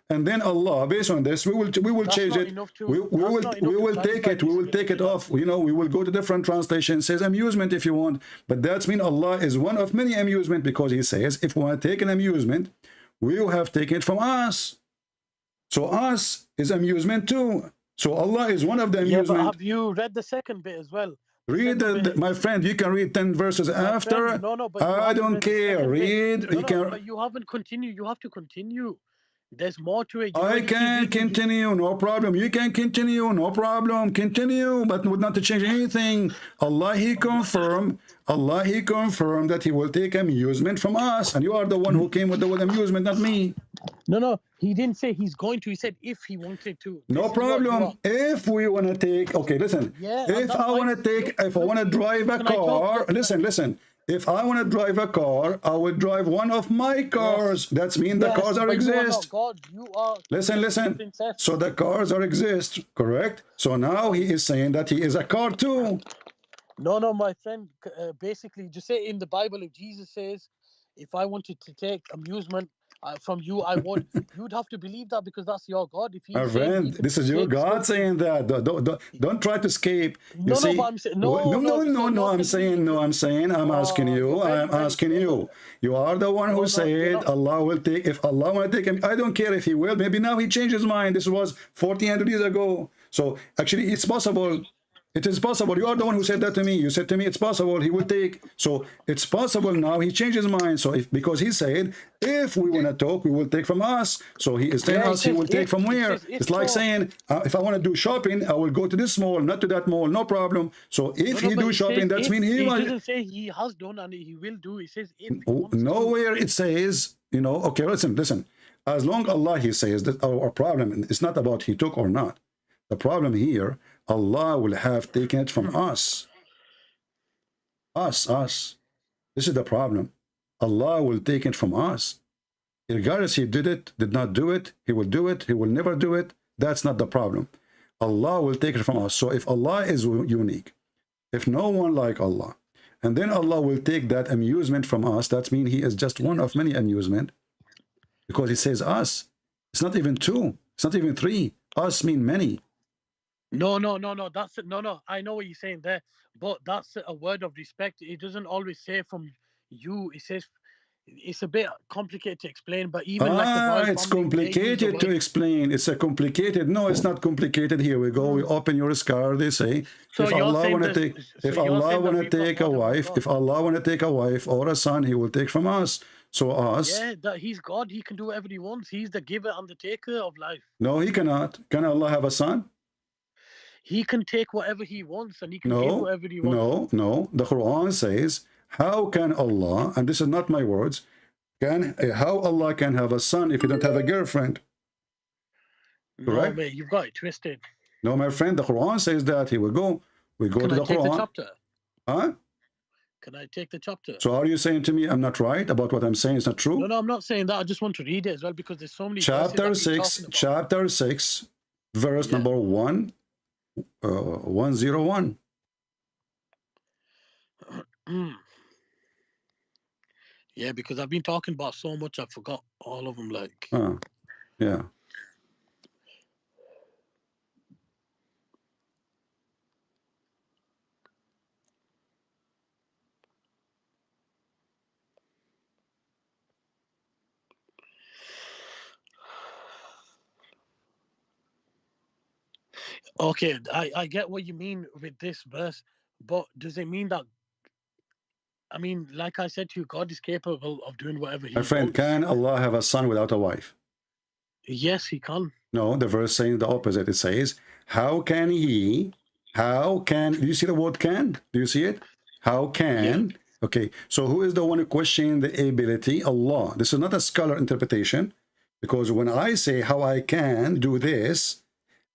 [SPEAKER 7] And then Allah, based on this, we will change it. We will take it off. You know, we will go to different translation. It says amusement if you want, but that means Allah is one of many amusement, because he says if we want to take an amusement, we will have taken it from us. So us is amusement too. So Allah is one of the amusement.
[SPEAKER 11] Yeah, but have you read the second bit as well?
[SPEAKER 7] Read, my friend, you can read 10 verses after.
[SPEAKER 11] But
[SPEAKER 7] I don't care. Read.
[SPEAKER 11] But you haven't continued. You have to continue. There's more to it.
[SPEAKER 7] I can continue, no problem. You can continue, no problem. Continue, but not to change anything. Allah, he confirmed that he will take amusement from us. And you are the one who came with the word amusement, not me.
[SPEAKER 11] No, he didn't say he's going to. He said if he wanted to.
[SPEAKER 7] No problem. If we want to take, okay, listen.
[SPEAKER 11] Yeah,
[SPEAKER 7] if I want to drive a car, listen. If I want to drive a car, I will drive one of my cars. Yes. That means the cars are exist.
[SPEAKER 11] You are
[SPEAKER 7] listen. So the cars are exist, correct? So now he is saying that he is a car too.
[SPEAKER 11] No, my friend. Basically, just say in the Bible, if Jesus says, if I wanted to take amusement from you, I would. You'd have to believe that, because that's your God. If
[SPEAKER 7] my friend, this is your God saying that. Don't try to escape. I'm asking you. You are the one who said Allah will take. If Allah want to take him, I don't care if he will. Maybe now he changed his mind. This was 1400 years ago. So actually, it's possible. It is possible. You are the one who said that to me. You said to me it's possible he will take. So it's possible now he changed his mind. So because he said if we want to talk, we will take from us. So he is telling us he will take from where? It's like saying if I want to do shopping, I will go to this mall, not to that mall, no problem. So if he do shopping, that means he
[SPEAKER 11] doesn't say he has done and he will do. It says if he wants
[SPEAKER 7] nowhere it says, you know. Okay, listen. As long Allah he says that our problem is not about he took or not. The problem here, Allah will have taken it from us. Us. This is the problem. Allah will take it from us. Regardless he did it, did not do it, he will do it, he will never do it. That's not the problem. Allah will take it from us. So if Allah is unique, if no one like Allah, and then Allah will take that amusement from us, that means he is just one of many amusement, because he says us. It's not even two. It's not even three. Us mean many.
[SPEAKER 11] No. That's it. No. I know what you're saying there, but that's a word of respect. It doesn't always say from you. It says it's a bit complicated to explain. But even
[SPEAKER 7] it's complicated to explain. It's a complicated. No, it's not complicated. Here we go. We open your scar. They say
[SPEAKER 11] so
[SPEAKER 7] if Allah want to take, if Allah want to take a wife, if Allah want to take a wife or a son, he will take from us. So us.
[SPEAKER 11] Yeah, that he's God. He can do whatever he wants. He's the giver and the taker of life.
[SPEAKER 7] No, he cannot. Can Allah have a son?
[SPEAKER 11] He can take whatever he wants and he can give whatever he wants.
[SPEAKER 7] No. The Quran says, how can Allah, and this is not my words, how Allah can have a son if he don't have a girlfriend?
[SPEAKER 11] Correct? No, mate, you've got it twisted.
[SPEAKER 7] No, my friend, the Quran says that. Here we go. We go to the Quran. The chapter? Huh?
[SPEAKER 11] Can I take the chapter?
[SPEAKER 7] So are you saying to me I'm not right about what I'm saying is not true?
[SPEAKER 11] No, I'm not saying that. I just want to read it as well, because there's so many.
[SPEAKER 7] Chapter 6, verse number 101.
[SPEAKER 11] Yeah, because I've been talking about so much, I forgot all of them.
[SPEAKER 7] Yeah.
[SPEAKER 11] Okay, I get what you mean with this verse, but does it mean that, I mean, like I said to you, God is capable of doing whatever he
[SPEAKER 7] My friend,
[SPEAKER 11] wants.
[SPEAKER 7] can Allah have a son without a wife?
[SPEAKER 11] Yes, he can.
[SPEAKER 7] No, the verse saying the opposite. It says, how can he, do you see the word can? Do you see it? How can? Yeah. Okay, so who is the one questioning the ability? Allah. This is not a scholar interpretation, because when I say how I can do this,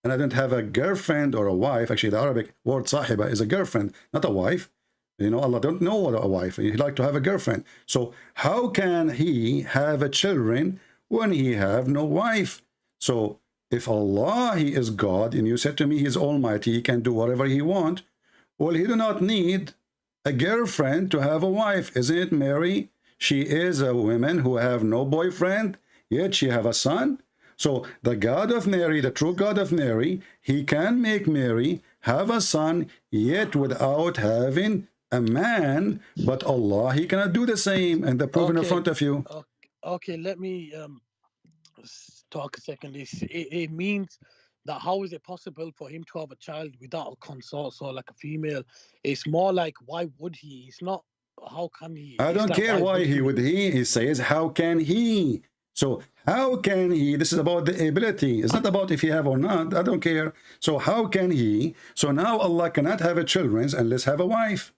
[SPEAKER 7] and I don't have a girlfriend or a wife, actually the Arabic word sahiba is a girlfriend, not a wife. You know, Allah don't know what a wife. He like to have a girlfriend. So how can he have a children when he have no wife? So if Allah, he is God, and you said to me he is almighty, he can do whatever he want, well, he do not need a girlfriend to have a wife. Isn't it Mary? She is a woman who have no boyfriend, yet she have a son. So the God of Mary, the true God of Mary, he can make Mary have a son, yet without having a man. But Allah, he cannot do the same, and the proof in front of you.
[SPEAKER 11] Okay, let me talk a second. It means that how is it possible for him to have a child without a consort, so like a female? It's more like, why would he? It's not how can he.
[SPEAKER 7] I don't care why he would. He says, how can he? So how can he? This is about the ability. It's not about if he have or not. I don't care. So how can he? So now Allah cannot have a children unless have a wife.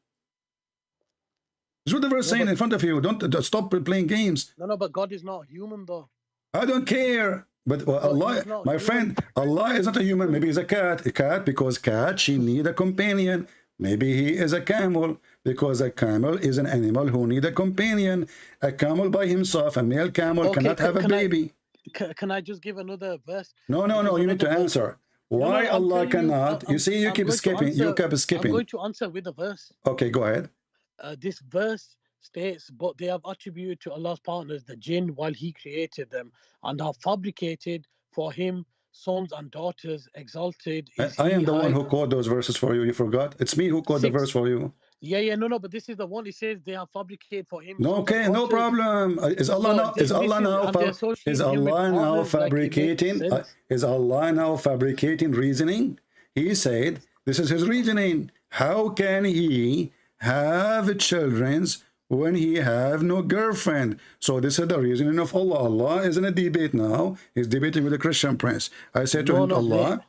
[SPEAKER 7] This is what the verse saying in front of you. Don't stop playing games.
[SPEAKER 11] No, but God is not human though.
[SPEAKER 7] I don't care. But Allah, my friend, Allah is not a human. Maybe he's a cat. A cat, because cat, she need a companion. Maybe he is a camel, because a camel is an animal who need a companion. A camel by himself, a male camel, cannot have a baby.
[SPEAKER 11] Can I just give another verse?
[SPEAKER 7] No, you need to answer. Why Allah cannot? You see, you keep skipping. You keep skipping.
[SPEAKER 11] I'm going to answer with a verse.
[SPEAKER 7] Okay, go ahead.
[SPEAKER 11] This verse states, but they have attributed to Allah's partners the jinn while he created them, and have fabricated for him sons and daughters. Exalted is
[SPEAKER 7] I am the one who quote those verses for you. You forgot? It's me who quote the verse for you.
[SPEAKER 11] Yeah, no, but this is the one. It says they have fabricated for him.
[SPEAKER 7] No, okay, no problem. Is Allah now? Is Allah now fabricating? Is Allah now fabricating reasoning? He said, this is his reasoning. How can he have children when he have no girlfriend? So this is the reasoning of Allah. Allah is in a debate now. He's debating with a Christian prince. I said to him, Allah,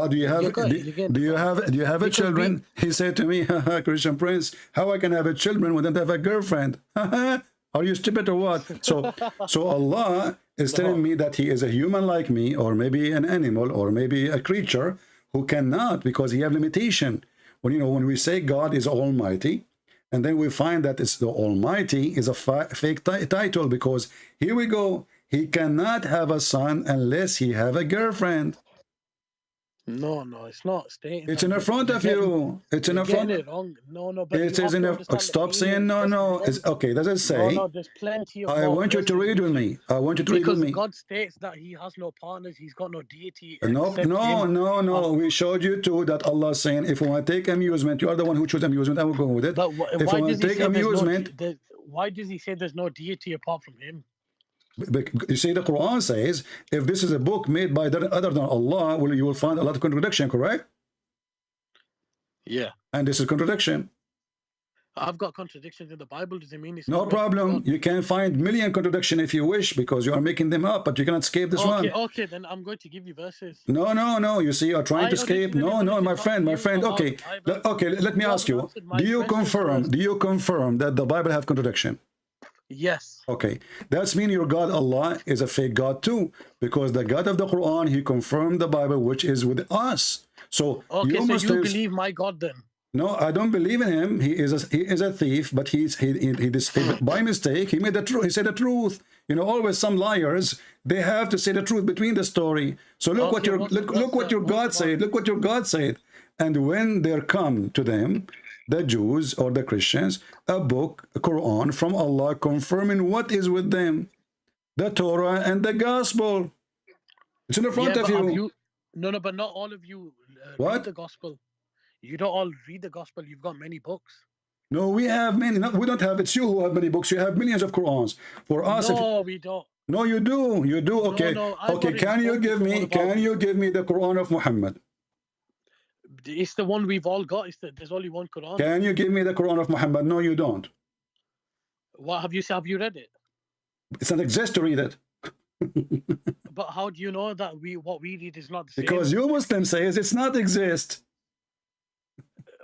[SPEAKER 7] do you have a children? He said to me, Christian prince, how I can have a children when I don't have a girlfriend? Are you stupid or what? So Allah is telling me that he is a human like me, or maybe an animal, or maybe a creature who cannot, because he have limitation. When we say God is almighty, and then we find that it's the Almighty is a fake title, because here we go, he cannot have a son unless he have a girlfriend.
[SPEAKER 11] No, it's not stating.
[SPEAKER 7] It's in the front of you. It's in the front.
[SPEAKER 11] It wrong. No, but
[SPEAKER 7] it is in the. Stop saying no. It's okay. Does it say?
[SPEAKER 11] No, there's plenty of.
[SPEAKER 7] I want you to read with me. I want you to read with me.
[SPEAKER 11] Because God states that he has no partners. He's got no deity.
[SPEAKER 7] No. We showed you too that Allah is saying, if we want to take amusement, you are the one who chose amusement. I will go with it.
[SPEAKER 11] But
[SPEAKER 7] if we want to take amusement,
[SPEAKER 11] why does he say there's no deity apart from him?
[SPEAKER 7] You see, the Quran says, if this is a book made by other than Allah, well, you will find a lot of contradiction, correct?
[SPEAKER 11] Yeah.
[SPEAKER 7] And this is contradiction.
[SPEAKER 11] I've got contradictions in the Bible. Does it mean it's
[SPEAKER 7] no problem? You can find million contradiction if you wish, because you are making them up, but you cannot escape this one.
[SPEAKER 11] Okay, then I'm going to give you verses.
[SPEAKER 7] No. You see, you're trying to escape. No, my friend. Okay, let me ask you. Do you confirm that the Bible have contradiction?
[SPEAKER 11] Yes.
[SPEAKER 7] Okay, that's mean your God Allah is a fake God too, because the God of the Quran, he confirmed the Bible, which is with us. So
[SPEAKER 11] you believe my God then?
[SPEAKER 7] No, I don't believe in him. He is a thief, but he by mistake he made the truth. He said the truth. Always some liars, they have to say the truth between the story. So look what your God said. Look what your God said. And when there come to them, the Jews or the Christians, a book, a Quran from Allah confirming what is with them, the Torah and the Gospel. It's in the front of you.
[SPEAKER 11] No, but not all of you read the Gospel. You don't all read the Gospel. You've got many books.
[SPEAKER 7] No, we have many. We don't have. It's you who have many books. You have millions of Qurans. For us,
[SPEAKER 11] we don't.
[SPEAKER 7] No, you do. You do. Okay. Okay. Can you give me the Quran of Muhammad?
[SPEAKER 11] It's the one we've all got. There's only one Quran.
[SPEAKER 7] Can you give me the Quran of Muhammad? No, you don't.
[SPEAKER 11] What have you read it?
[SPEAKER 7] It's not exist to read it.
[SPEAKER 11] But how do you know that what we read is not the same?
[SPEAKER 7] Because you Muslim says it's not exist.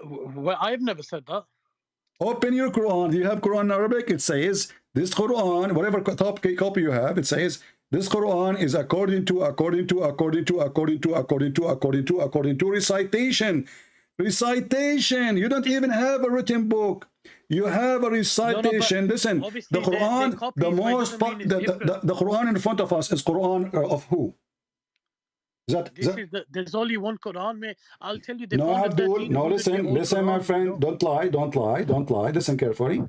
[SPEAKER 11] Well, I've never said that.
[SPEAKER 7] Open your Quran. You have Quran in Arabic. It says this Quran, whatever copy you have, it says this Quran is according to recitation. Recitation. You don't even have a written book. You have a recitation. Listen, the Quran, the Quran in front of us is Quran of who?
[SPEAKER 11] There's only one Quran, mate. I'll tell you.
[SPEAKER 7] No, Abdul. No, listen, my friend. Don't lie. Listen carefully.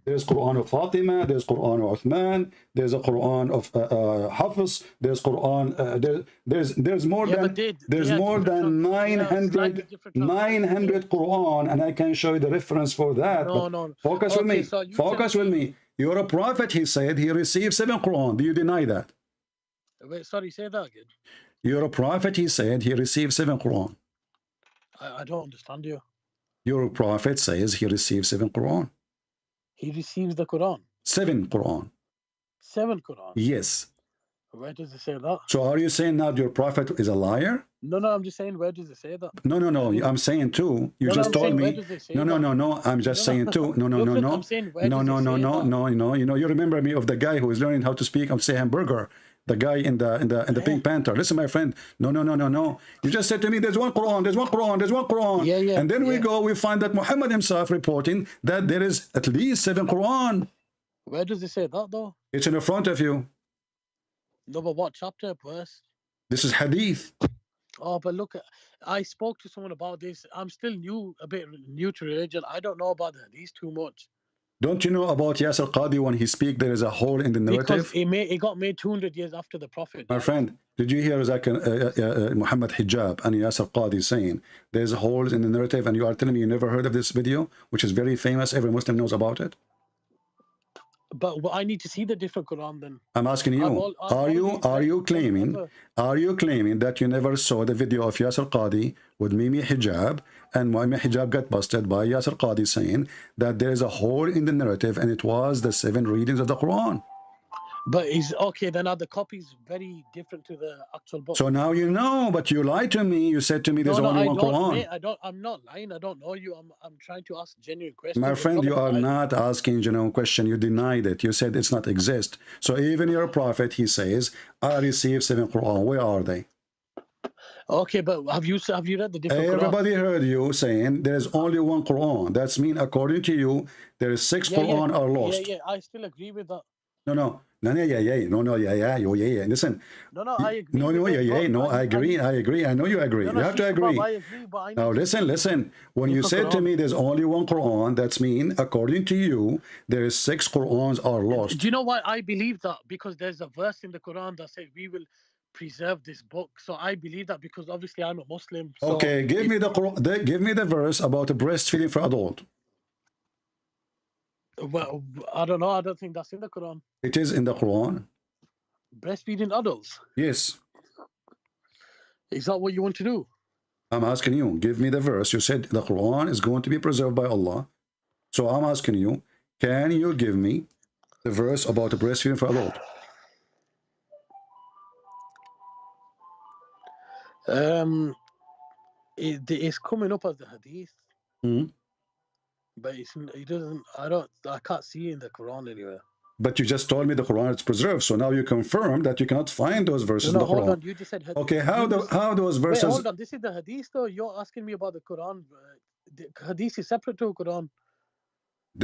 [SPEAKER 7] There's Quran of Fatima. There's Quran of Uthman. There's a Quran of Hafiz. There's Quran. There's more than 900 Quran, and I can show you the reference for that.
[SPEAKER 11] No.
[SPEAKER 7] Focus with me. Focus with me. You're a prophet. He said he received 7 Quran. Do you deny that?
[SPEAKER 11] Wait, sorry. Say that again.
[SPEAKER 7] You're a prophet. He said he received 7 Quran.
[SPEAKER 11] I don't understand you.
[SPEAKER 7] Your prophet says he received 7 Quran.
[SPEAKER 11] He receives the Quran.
[SPEAKER 7] 7 Quran.
[SPEAKER 11] 7 Quran.
[SPEAKER 7] Yes.
[SPEAKER 11] Where does it say that?
[SPEAKER 7] So are you saying now your prophet is a liar?
[SPEAKER 11] No, I'm just saying, where does it say that?
[SPEAKER 7] No. I'm saying too. You just told me. No. I'm just saying too. No.
[SPEAKER 11] I'm saying,
[SPEAKER 7] No. You remember me of the guy who is learning how to speak of say hamburger. The guy in the Pink Panther. Listen, my friend. No. You just said to me, there's one Quran.
[SPEAKER 11] Yeah.
[SPEAKER 7] And then we find that Muhammad himself reporting that there is at least 7 Quran.
[SPEAKER 11] Where does it say that though?
[SPEAKER 7] It's in the front of you.
[SPEAKER 11] No, but what chapter, verse?
[SPEAKER 7] This is hadith.
[SPEAKER 11] Oh, but look, I spoke to someone about this. I'm still a bit new to religion. I don't know about the hadith too much.
[SPEAKER 7] Don't you know about Yasir Qadi when he speaks, there is a hole in the narrative?
[SPEAKER 11] Because it got made 200 years after the Prophet.
[SPEAKER 7] My friend, did you hear Muhammad Hijab and Yasir Qadi saying there's holes in the narrative, and you are telling me you never heard of this video, which is very famous, every Muslim knows about it?
[SPEAKER 11] But I need to see the different Quran then.
[SPEAKER 7] I'm asking you, are you claiming that you never saw the video of Yasir Qadi with Mimi Hijab, and Mimi Hijab got busted by Yasir Qadi saying that there is a hole in the narrative and it was the 7 readings of the Quran?
[SPEAKER 11] But then are the copies very different to the actual book?
[SPEAKER 7] So now you know, but you lied to me. You said to me there's only one Quran.
[SPEAKER 11] Mate, I'm not lying. I don't know you. I'm trying to ask genuine questions.
[SPEAKER 7] My friend, you are not asking genuine question. You denied it. You said it's not exist. So even your prophet, he says, I received 7 Quran. Where are they?
[SPEAKER 11] Okay, but have you read the different
[SPEAKER 7] Everybody
[SPEAKER 11] Quran?
[SPEAKER 7] Heard you saying there's only one Quran. That's mean according to you, there is 6 Quran are lost.
[SPEAKER 11] Yeah, I still agree with that.
[SPEAKER 7] No, listen.
[SPEAKER 11] No, I agree.
[SPEAKER 7] I agree. I know you agree. You have to agree.
[SPEAKER 11] I agree, but I
[SPEAKER 7] now listen. When you said to me there's only one Quran, that's mean according to you, there is 6 Qurans are lost.
[SPEAKER 11] Do you know why I believe that? Because there's a verse in the Quran that says we will preserve this book. So I believe that because obviously I'm a Muslim. So
[SPEAKER 7] okay, give me the verse about breastfeeding for adult.
[SPEAKER 11] Well, I don't know. I don't think that's in the Quran.
[SPEAKER 7] It is in the Quran.
[SPEAKER 11] Breastfeeding adults?
[SPEAKER 7] Yes.
[SPEAKER 11] Is that what you want to do?
[SPEAKER 7] I'm asking you, give me the verse. You said the Quran is going to be preserved by Allah. So I'm asking you, can you give me the verse about breastfeeding for adult?
[SPEAKER 11] It's coming up as the hadith.
[SPEAKER 7] Mm-hmm.
[SPEAKER 11] But it doesn't. I can't see it in the Quran anywhere.
[SPEAKER 7] But you just told me the Quran is preserved, so now you confirm that you cannot find those verses in the Quran.
[SPEAKER 11] Hold on, you just said hadith.
[SPEAKER 7] Okay, how those verses?
[SPEAKER 11] Wait, hold on. This is the hadith, though. You're asking me about the Quran. The hadith is separate to the Quran.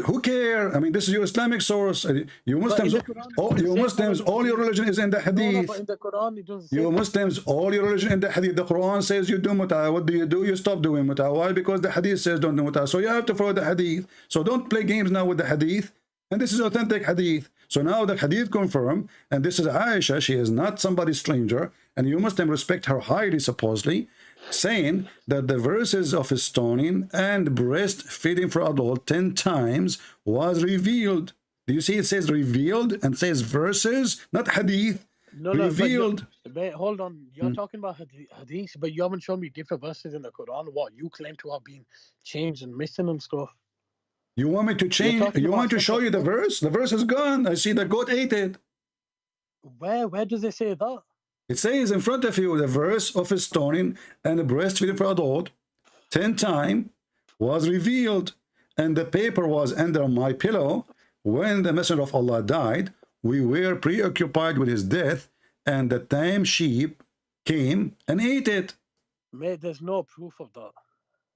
[SPEAKER 7] Who care? I mean, this is your Islamic source. You Muslims, all your religion is in the hadith.
[SPEAKER 11] No, but in the Quran, it doesn't say
[SPEAKER 7] you Muslims, all your religion in the hadith. The Quran says you do mut'ah. What do? You stop doing mut'ah. Why? Because the hadith says don't do mut'ah. So you have to follow the hadith. So don't play games now with the hadith. And this is authentic hadith. So now the hadith confirmed, and this is Aisha. She is not somebody stranger, and you Muslim respect her highly, supposedly, saying that the verses of stoning and breastfeeding for adult 10 times was revealed. Do you see it says revealed and says verses, not hadith?
[SPEAKER 11] No,
[SPEAKER 7] revealed.
[SPEAKER 11] Wait, hold on. You're talking about hadith, but you haven't shown me different verses in the Quran. What you claim to have been changed and missing and stuff.
[SPEAKER 7] You want me to change? You want me to show you the verse? The verse is gone. I see the goat ate it.
[SPEAKER 11] Where does it say that?
[SPEAKER 7] It says in front of you the verse of stoning and breastfeeding for adult 10 times was revealed, and the paper was under my pillow. When the Messenger of Allah died, we were preoccupied with his death, and the tame sheep came and ate it.
[SPEAKER 11] Mate, there's no proof of that.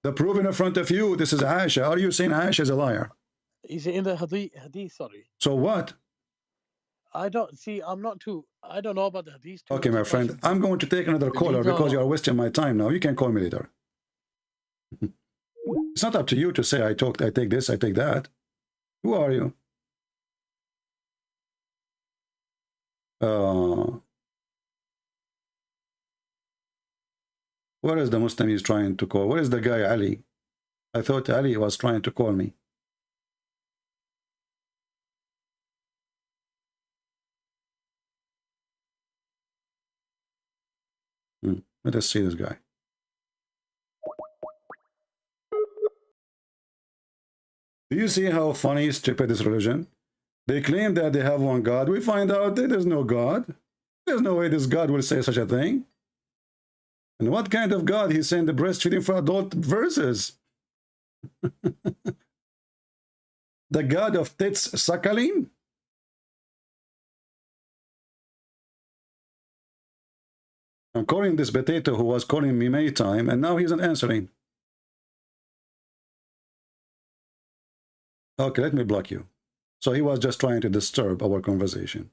[SPEAKER 7] The proof in front of you. This is Aisha. Are you saying Aisha is a liar?
[SPEAKER 11] Is it in the hadith? Sorry.
[SPEAKER 7] So what?
[SPEAKER 11] I don't see. I don't know about the hadith.
[SPEAKER 7] Okay, my friend. I'm going to take another caller because you are wasting my time now. You can call me later. It's not up to you to say I take this, I take that. Who are you? Where is the Muslim he's trying to call? Where is the guy Ali? I thought Ali was trying to call me. Let us see this guy. Do you see how funny, stupid this religion? They claim that they have one God. We find out that there's no God. There's no way this God will say such a thing. And what kind of God? He's saying the breastfeeding for adult verses. The God of tits suckling? I'm calling this potato who was calling me many times, and now he's not answering. Okay, let me block you. So he was just trying to disturb our conversation.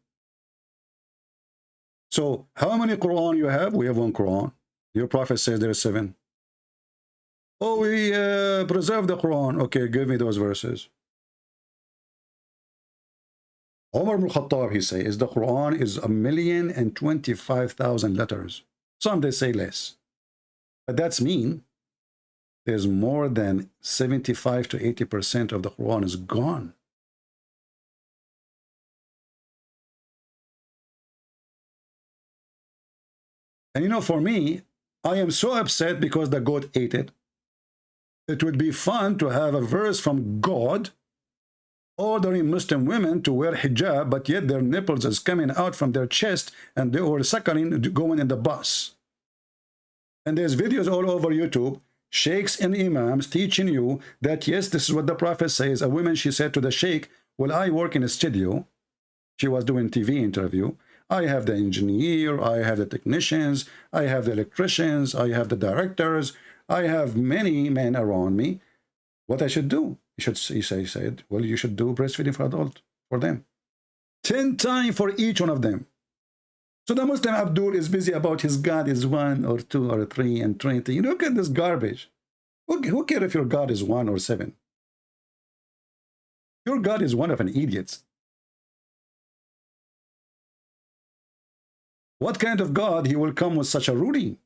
[SPEAKER 7] So how many Quran you have? We have one Quran. Your prophet says there are 7. Oh, we preserve the Quran. Okay, give me those verses. Umar ibn Khattab, he says, the Quran is 1,025,000 letters. Some they say less. But that's mean. There's more than 75 to 80% of the Quran is gone. And you know, for me, I am so upset because the goat ate it. It would be fun to have a verse from God ordering Muslim women to wear hijab, but yet their nipples is coming out from their chest and they were suckling going in the bus. And there's videos all over YouTube, sheikhs and imams teaching you that, yes, this is what the prophet says. A woman, she said to the sheikh, well, I work in a studio. She was doing TV interview. I have the engineer, I have the technicians, I have the electricians, I have the directors, I have many men around me. What I should do? He said, well, you should do breastfeeding for adult for them. 10 times for each one of them. So the Muslim Abdul is busy about his God is 1 or 2 or 3 and 20. You look at this garbage. Who cares if your God is 1 or 7? Your God is one of an idiot. What kind of God he will come with such a ruling?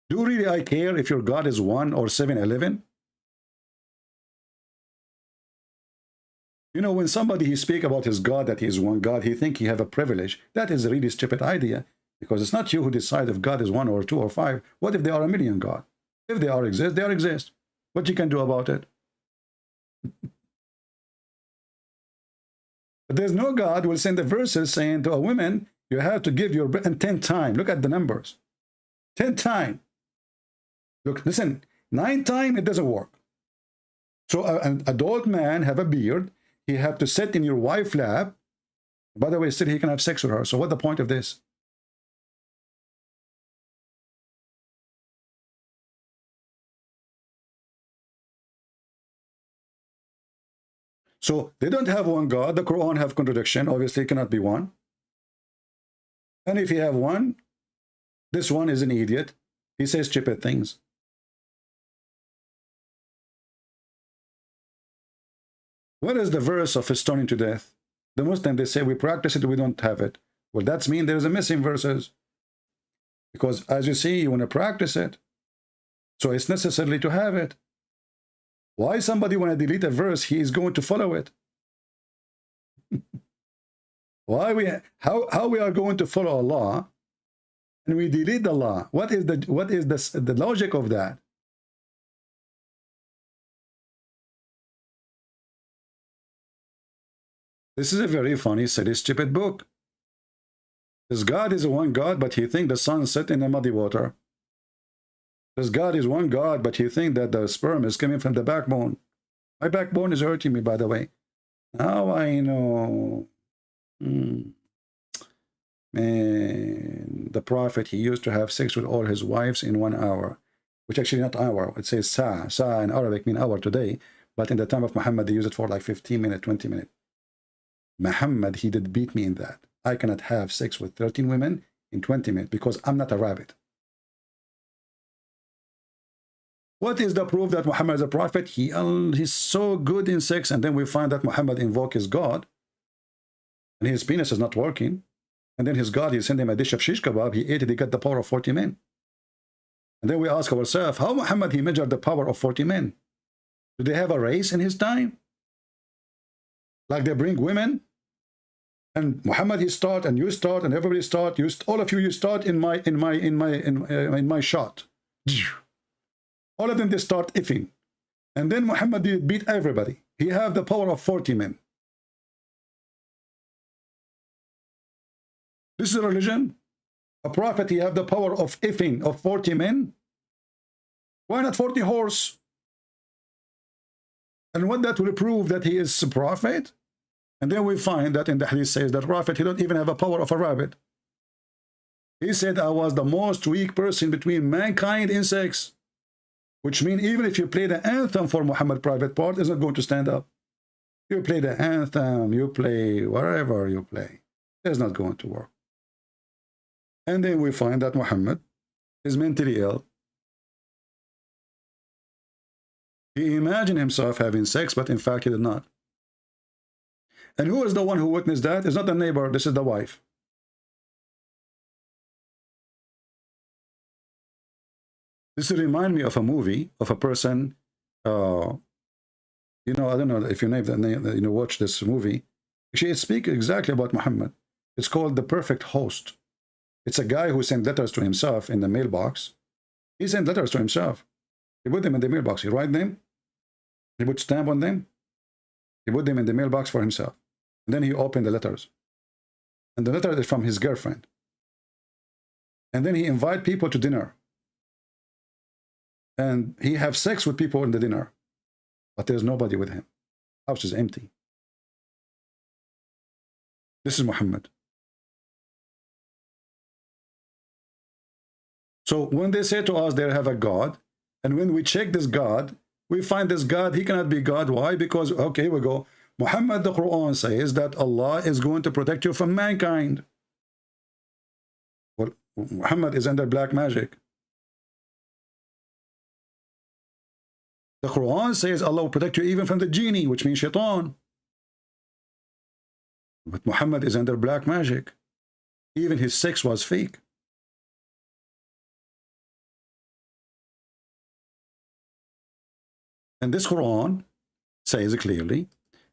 [SPEAKER 7] Do really I care if your God is 1 or 7, 11? You know, when somebody he speak about his God, that he is one God, he think he have a privilege. That is a really stupid idea, because it's not you who decide if God is 1 or 2 or 5. What if there are a million God? If they are exist, they are exist. What you can do about it? But there's no God who will send the verses saying to a woman, you have to give your breast, and 10 times. Look at the numbers. 10 times. Look, listen, 9 times it doesn't work. So an adult man have a beard. He have to sit in your wife's lap. By the way, still he can have sex with her. So what's the point of this? So they don't have one God. The Quran have contradiction. Obviously, it cannot be one. And if you have one, this one is an idiot. He says stupid things. What is the verse of stoning to death? The Muslim, they say we practice it, we don't have it. Well, that's mean there's a missing verses. Because as you see, you want to practice it. So it's necessary to have it. Why somebody want to delete a verse, he is going to follow it. Why we how we are going to follow Allah and we delete the law? What is the logic of that? This is a very funny, silly, stupid book. This God is one God, but he thinks the sun set in the muddy water. This God is one God, but he thinks that the sperm is coming from the backbone. My backbone is hurting me, by the way. Now I know. Man, the Prophet, he used to have sex with all his wives in 1 hour, which actually not hour. It says sa. Sa in Arabic mean hour today, but in the time of Muhammad, they use it for like 15 minutes, 20 minutes. Muhammad, he did beat me in that. I cannot have sex with 13 women in 20 minutes because I'm not a rabbit. What is the proof that Muhammad is a prophet? He's so good in sex, and then we find that Muhammad invokes his God, and his penis is not working, and then his God, he sent him a dish of shish kebab, he ate it, he got the power of 40 men. And then we ask ourselves, how Muhammad, he measured the power of 40 men? Do they have a race in his time? Like they bring women, and Muhammad, he start, and you start, and everybody start, all of you, you start in my shot. All of them, they start ifing. And then Muhammad did beat everybody. He have the power of 40 men. This is a religion. A prophet, he have the power of ifing of 40 men. Why not 40 horse? And what that will prove that he is a prophet? And then we find that in the hadith says that prophet, he don't even have a power of a rabbit. He said, I was the most weak person between mankind in sex. Which means even if you play the anthem for Muhammad private part, it's not going to stand up. You play the anthem, you play whatever you play, it's not going to work. And then we find that Muhammad is mentally ill. He imagined himself having sex, but in fact he did not. And who is the one who witnessed that? It's not the neighbor, this is the wife. This reminds me of a movie of a person, you know, I don't know if you watch this movie. Actually, it speaks exactly about Muhammad. It's called The Perfect Host. It's a guy who sent letters to himself in the mailbox. He sent letters to himself. He put them in the mailbox. He write them. He put stamp on them. He put them in the mailbox for himself. And then he opened the letters. And the letter is from his girlfriend. And then he invite people to dinner. And he have sex with people in the dinner. But there's nobody with him. House is empty. This is Muhammad. So when they say to us they have a God, and when we check this God, we find this God, he cannot be God. Why? Because, okay, we go, Muhammad, the Quran says that Allah is going to protect you from mankind. Well, Muhammad is under black magic. The Quran says Allah will protect you even from the genie, which means shaitan. But Muhammad is under black magic. Even his sex was fake. And this Quran says clearly,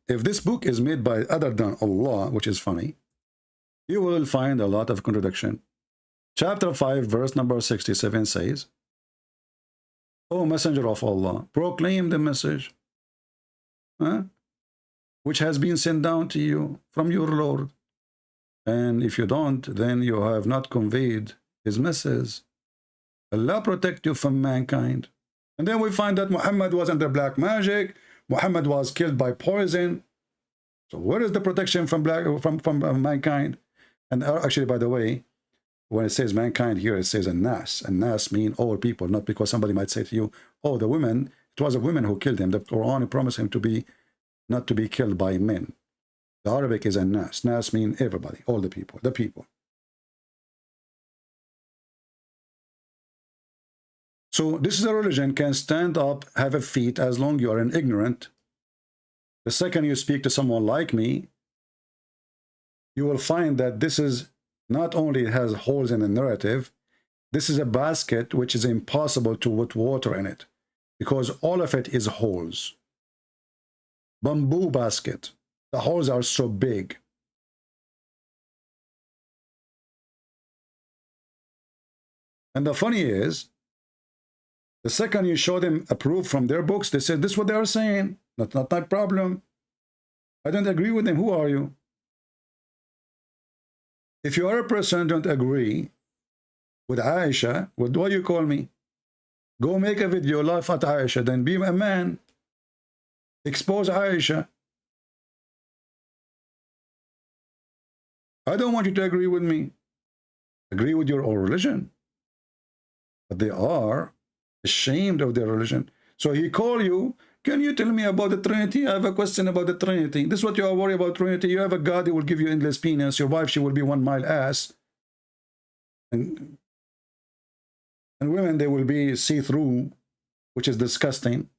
[SPEAKER 7] if this book is made by other than Allah, which is funny, you will find a lot of contradiction. Chapter 5, verse number 67 says, O Messenger of Allah, proclaim the message which has been sent down to you from your Lord. And if you don't, then you have not conveyed his message. Allah protect you from mankind. And then we find that Muhammad was under black magic. Muhammad was killed by poison. So where is the protection from mankind? And actually, by the way, when it says mankind here, it says an-nas. An-nas mean all people, not because somebody might say to you, oh, the women, it was a woman who killed him. The Quran promised him to be, not to be killed by men. The Arabic is an-nas. Nas mean everybody, all the people, the people. So this is a religion, can stand up, have a feet, as long you are an ignorant. The second you speak to someone like me, you will find that this is not only has holes in the narrative, this is a basket which is impossible to put water in it, because all of it is holes. Bamboo basket. The holes are so big. And the funny is, the second you show them a proof from their books, they say, this is what they are saying. Not my problem. I don't agree with them. Who are you? If you are a person who don't agree with Aisha, what do you call me? Go make a video, laugh at Aisha, then be a man. Expose Aisha. I don't want you to agree with me. Agree with your own religion. But they are ashamed of their religion. So he call you, can you tell me about the Trinity? I have a question about the Trinity. This is what you are worried about Trinity. You have a God who will give you endless penis. Your wife, she will be 1 mile ass. And women, they will be see-through, which is disgusting.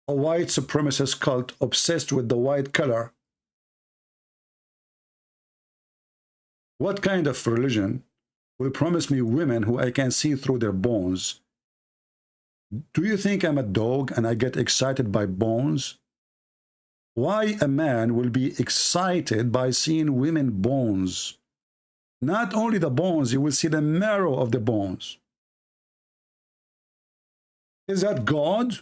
[SPEAKER 7] A white supremacist cult obsessed with the white color. What kind of religion will promise me women who I can see through their bones? Do you think I'm a dog and I get excited by bones? Why a man will be excited by seeing women bones? Not only the bones, you will see the marrow of the bones. Is that God?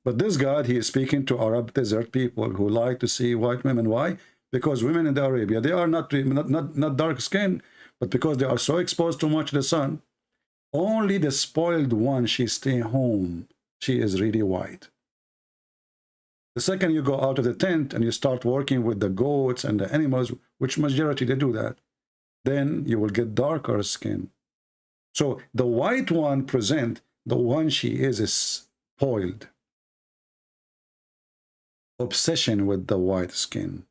[SPEAKER 7] But this God, he is speaking to Arab desert people who like to see white women. Why? Because women in Arabia, they are not dark skin, but because they are so exposed too much to the sun. Only the spoiled one, she stay home. She is really white. The second you go out of the tent and you start working with the goats and the animals, which majority they do that, then you will get darker skin. So the white one present, the one she is spoiled. Obsession with the white skin.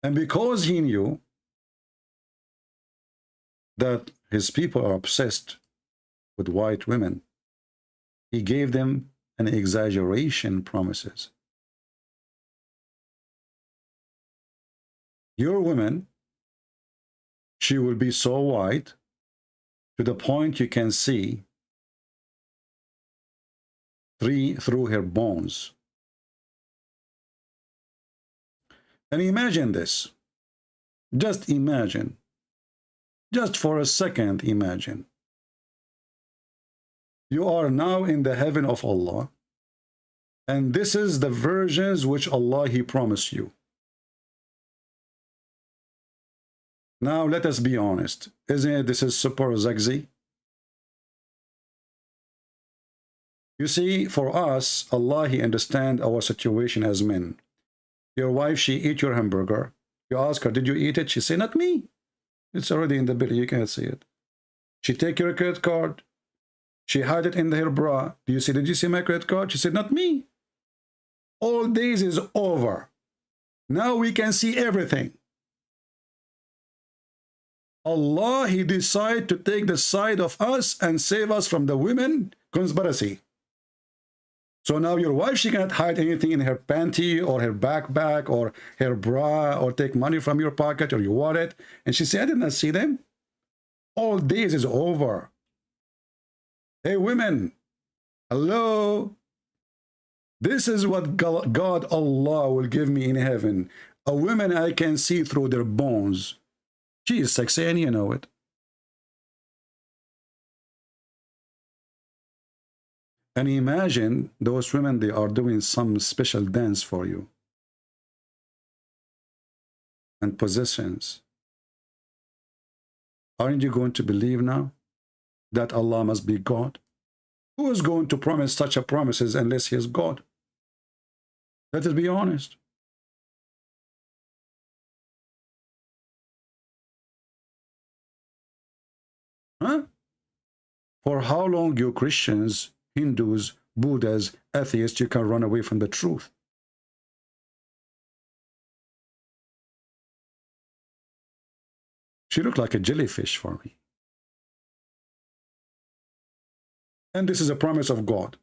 [SPEAKER 7] And because he knew that his people are obsessed with white women, he gave them an exaggeration promises. Your woman, she will be so white to the point you can see through her bones. And imagine this. Just imagine. Just for a second, imagine. You are now in the heaven of Allah, and this is the versions which Allah he promised you. Now let us be honest. Isn't it this is super sexy? You see, for us, Allah, he understands our situation as men. Your wife, she eat your hamburger. You ask her, did you eat it? She say, not me. It's already in the bill. You can't see it. She take your credit card. She hide it in her bra. Do you see, did you see my credit card? She said, not me. All days is over. Now we can see everything. Allah, he decided to take the side of us and save us from the women conspiracy. So now your wife, she cannot hide anything in her panty or her backpack or her bra or take money from your pocket or your wallet. And she said, I did not see them. All days is over. Hey, women, hello. This is what God Allah will give me in heaven. A woman I can see through their bones. She is sexy and you know it. And imagine those women, they are doing some special dance for you. And possessions. Aren't you going to believe now that Allah must be God? Who is going to promise such a promises unless he is God? Let us be honest. Huh? For how long you Christians, Hindus, Buddhas, atheists, you can run away from the truth? She looked like a jellyfish for me. And this is a promise of God.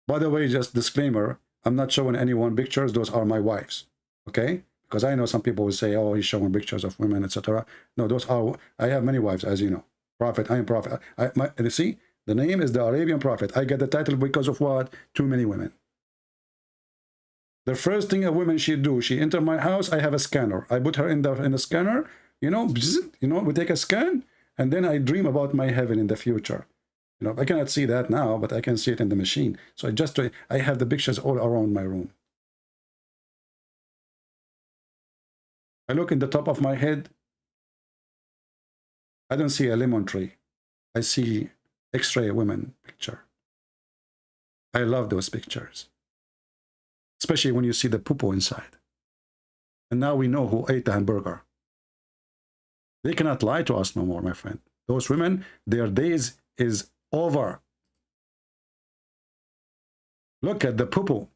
[SPEAKER 7] By the way, just disclaimer, I'm not showing anyone pictures. Those are my wives. Okay? Because I know some people will say, oh, he's showing pictures of women, etc. No, those are, I have many wives, as you know. Prophet, I am prophet. You see, The name is the Arabian Prophet. I get the title because of what? Too many women. The first thing a woman should do, she enter my house, I have a scanner. I put her in the scanner, you know, we take a scan, and then I dream about my heaven in the future. You know, I cannot see that now, but I can see it in the machine. So I have the pictures all around my room. I look in the top of my head. I don't see a lemon tree. I see X-ray women picture. I love those pictures. Especially when you see the poo-poo inside. And now we know who ate the hamburger. They cannot lie to us no more, my friend. Those women, their days is over. Look at the poo-poo.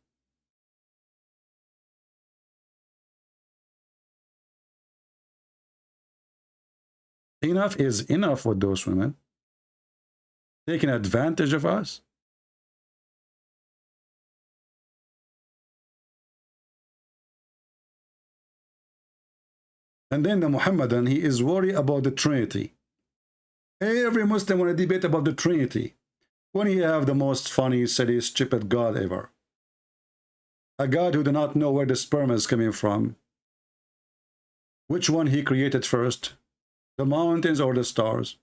[SPEAKER 7] Enough is enough with those women. Taking advantage of us. And then the Muhammadan, he is worried about the Trinity. Every Muslim want to debate about the Trinity. When you have the most funny, silly, stupid God ever. A God who do not know where the sperm is coming from. Which one he created first? The mountains or the stars?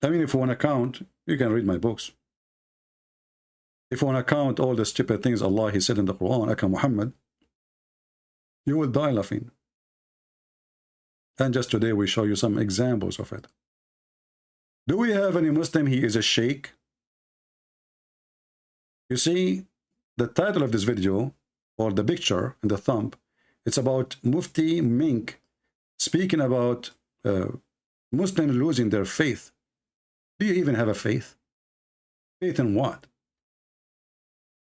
[SPEAKER 7] I mean, if you want to count, you can read my books. If you want to count all the stupid things Allah He said in the Quran, Aka Muhammad, you will die laughing. And just today we show you some examples of it. Do we have any Muslim he is a Sheikh? You see, the title of this video, or the picture in the thumb, it's about Mufti Mink speaking about Muslims losing their faith. Do you even have a faith? Faith in what?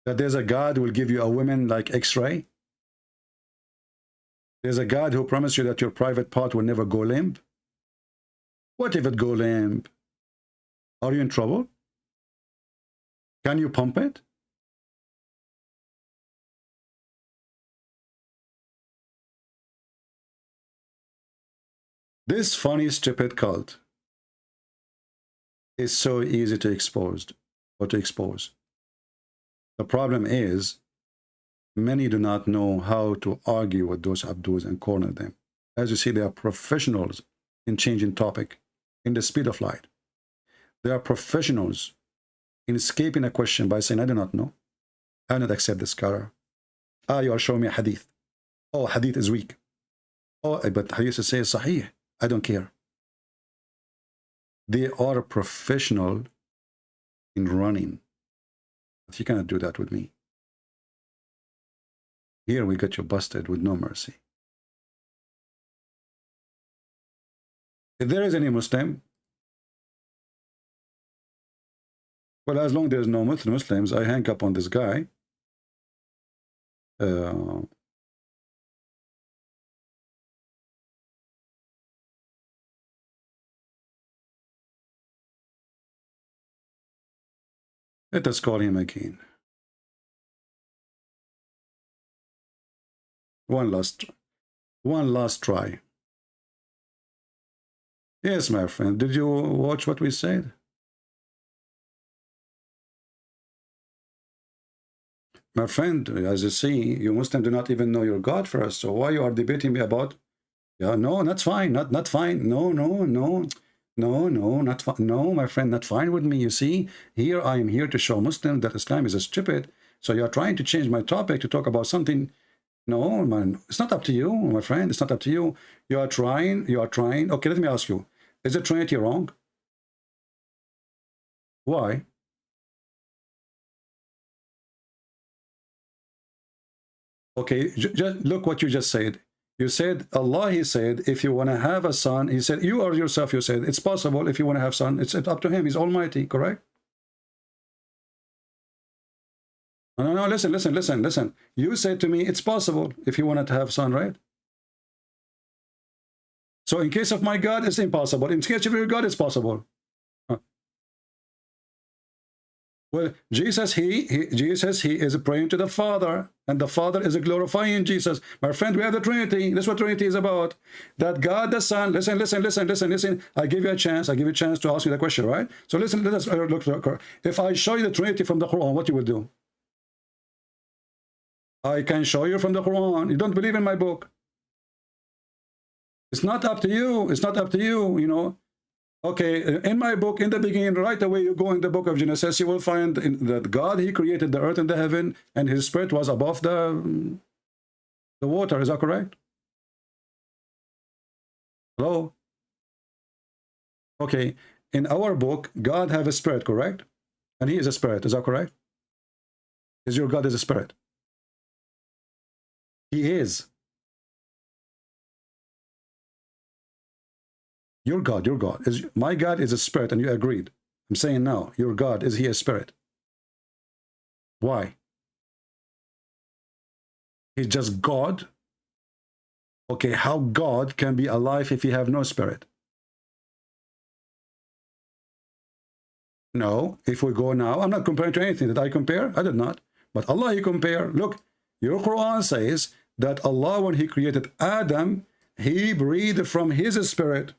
[SPEAKER 7] That there's a God who will give you a woman like X-ray? There's a God who promised you that your private part will never go limp? What if it go limp? Are you in trouble? Can you pump it? This funny, stupid cult is so easy to expose. The problem is, many do not know how to argue with those Abdus and corner them. As you see, they are professionals in changing topic, in the speed of light. They are professionals in escaping a question by saying, I do not know. I do not accept the scholar. Ah, you are showing me a hadith. Oh, hadith is weak. Oh, but hadith says sahih. I don't care. They are professional in running. But you cannot do that with me. Here we got you busted with no mercy. If there is any Muslim, well, as long as there's no Muslims, I hang up on this guy. Let us call him again. One last try. Yes, my friend, did you watch what we said? My friend, as you see, you Muslims do not even know your God first, so why you are debating me about, yeah, no, that's fine, not fine, no, not fine, no, my friend, not fine with me, you see, here I am here to show Muslims that Islam is a stupid, so you are trying to change my topic to talk about something. No, man, it's not up to you, my friend, it's not up to you. You are trying, okay, let me ask you, is the Trinity wrong? Why? Okay, just look what you just said. You said, Allah, he said, if you want to have a son, he said, you or yourself, you said, it's possible if you want to have a son, it's up to him, he's almighty, correct? No, listen. You said to me, it's possible if you wanted to have a son, right? So in case of my God, it's impossible. In case of your God, it's possible. Huh. Well, Jesus, he is praying to the Father, and the Father is glorifying Jesus. My friend, we have the Trinity. This is what Trinity is about. That God the Son, listen. I give you a chance. I give you a chance to ask you the question, right? So listen, let us look. If I show you the Trinity from the Quran, what you will do? I can show you from the Quran. You don't believe in my book. It's not up to you. It's not up to you, you know. Okay, in my book, in the beginning, right away, you go in the book of Genesis, you will find that God, he created the earth and the heaven, and his spirit was above the water. Is that correct? Hello? Okay, in our book, God have a spirit, correct? And he is a spirit. Is that correct? Is your God is a spirit? He is. Your God is my God is a spirit, and you agreed. I'm saying now, your God, is he a spirit? Why? He's just God. Okay, how God can be alive if he have no spirit? No, if we go now, I'm not comparing to anything. Did I compare? I did not. But Allah, he compare. Look, your Quran says that Allah, when he created Adam, he breathed from his spirit.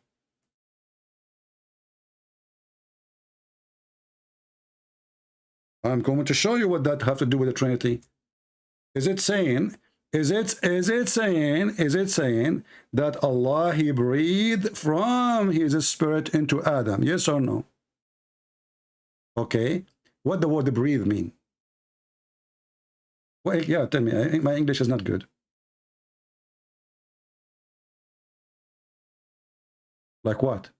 [SPEAKER 7] I'm going to show you what that have to do with the Trinity. Is it saying that Allah, he breathed from his spirit into Adam? Yes or no? Okay. What the word breathe mean? Well, yeah, tell me. My English is not good. Like what?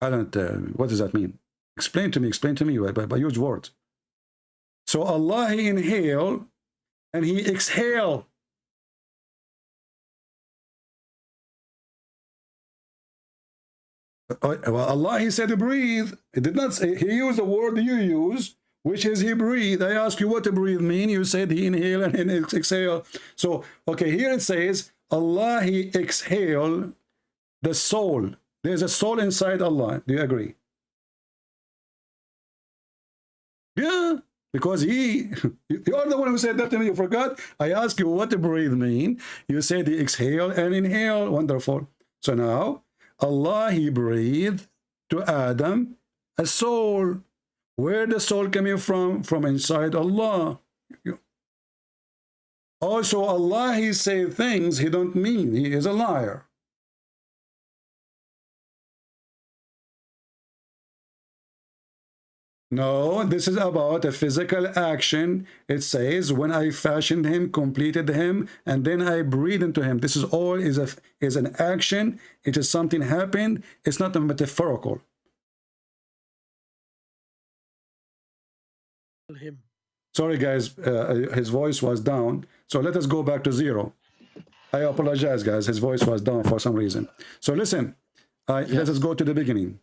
[SPEAKER 7] I don't, what does that mean? Explain to me by huge words. So Allah, he inhale and he exhale. Well, Allah, he said breathe. He did not say, he used the word you use, which is he breathe. I ask you what to breathe mean. You said he inhale and he exhale. So, okay, here it says, Allah, he exhale the soul. There's a soul inside Allah. Do you agree? Yeah, because you are the one who said that to me. You forgot. I asked you what to breathe mean. You said the exhale and inhale. Wonderful. So now, Allah, he breathed to Adam a soul. Where the soul coming from? From inside Allah. Also, Allah, he say things he don't mean. He is a liar. No, this is about a physical action. It says, when I fashioned him, completed him, and then I breathed into him. This is all is an action. It is something happened. It's not a metaphorical. Sorry, guys, his voice was down. So let us go back to zero. I apologize, guys. His voice was down for some reason. So listen, let us go to the beginning.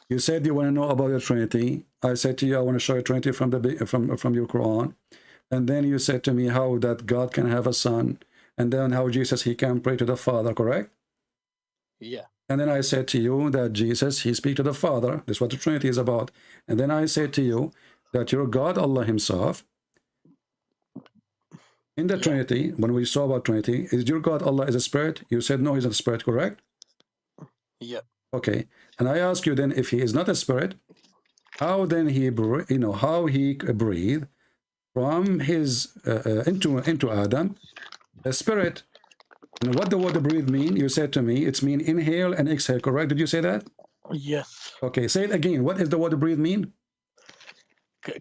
[SPEAKER 7] You said you want to know about the Trinity. I said to you, I want to show you Trinity from your Quran. And then you said to me how that God can have a son. And then how Jesus, he can pray to the Father, correct?
[SPEAKER 11] Yeah.
[SPEAKER 7] And then I said to you that Jesus, he speaks to the Father. This is what the Trinity is about. And then I said to you that your God, Allah himself, in the Trinity, when we saw about Trinity, is your God, Allah, is a spirit? You said no, he's not a spirit, correct?
[SPEAKER 11] Yeah.
[SPEAKER 7] Okay. And I ask you then, if he is not a spirit, how then he, how he breathed from his, into Adam, a spirit. And what the word breathe mean? You said to me, it's mean inhale and exhale, correct? Did you say that?
[SPEAKER 11] Yes.
[SPEAKER 7] Okay, say it again. What is the word breathe mean?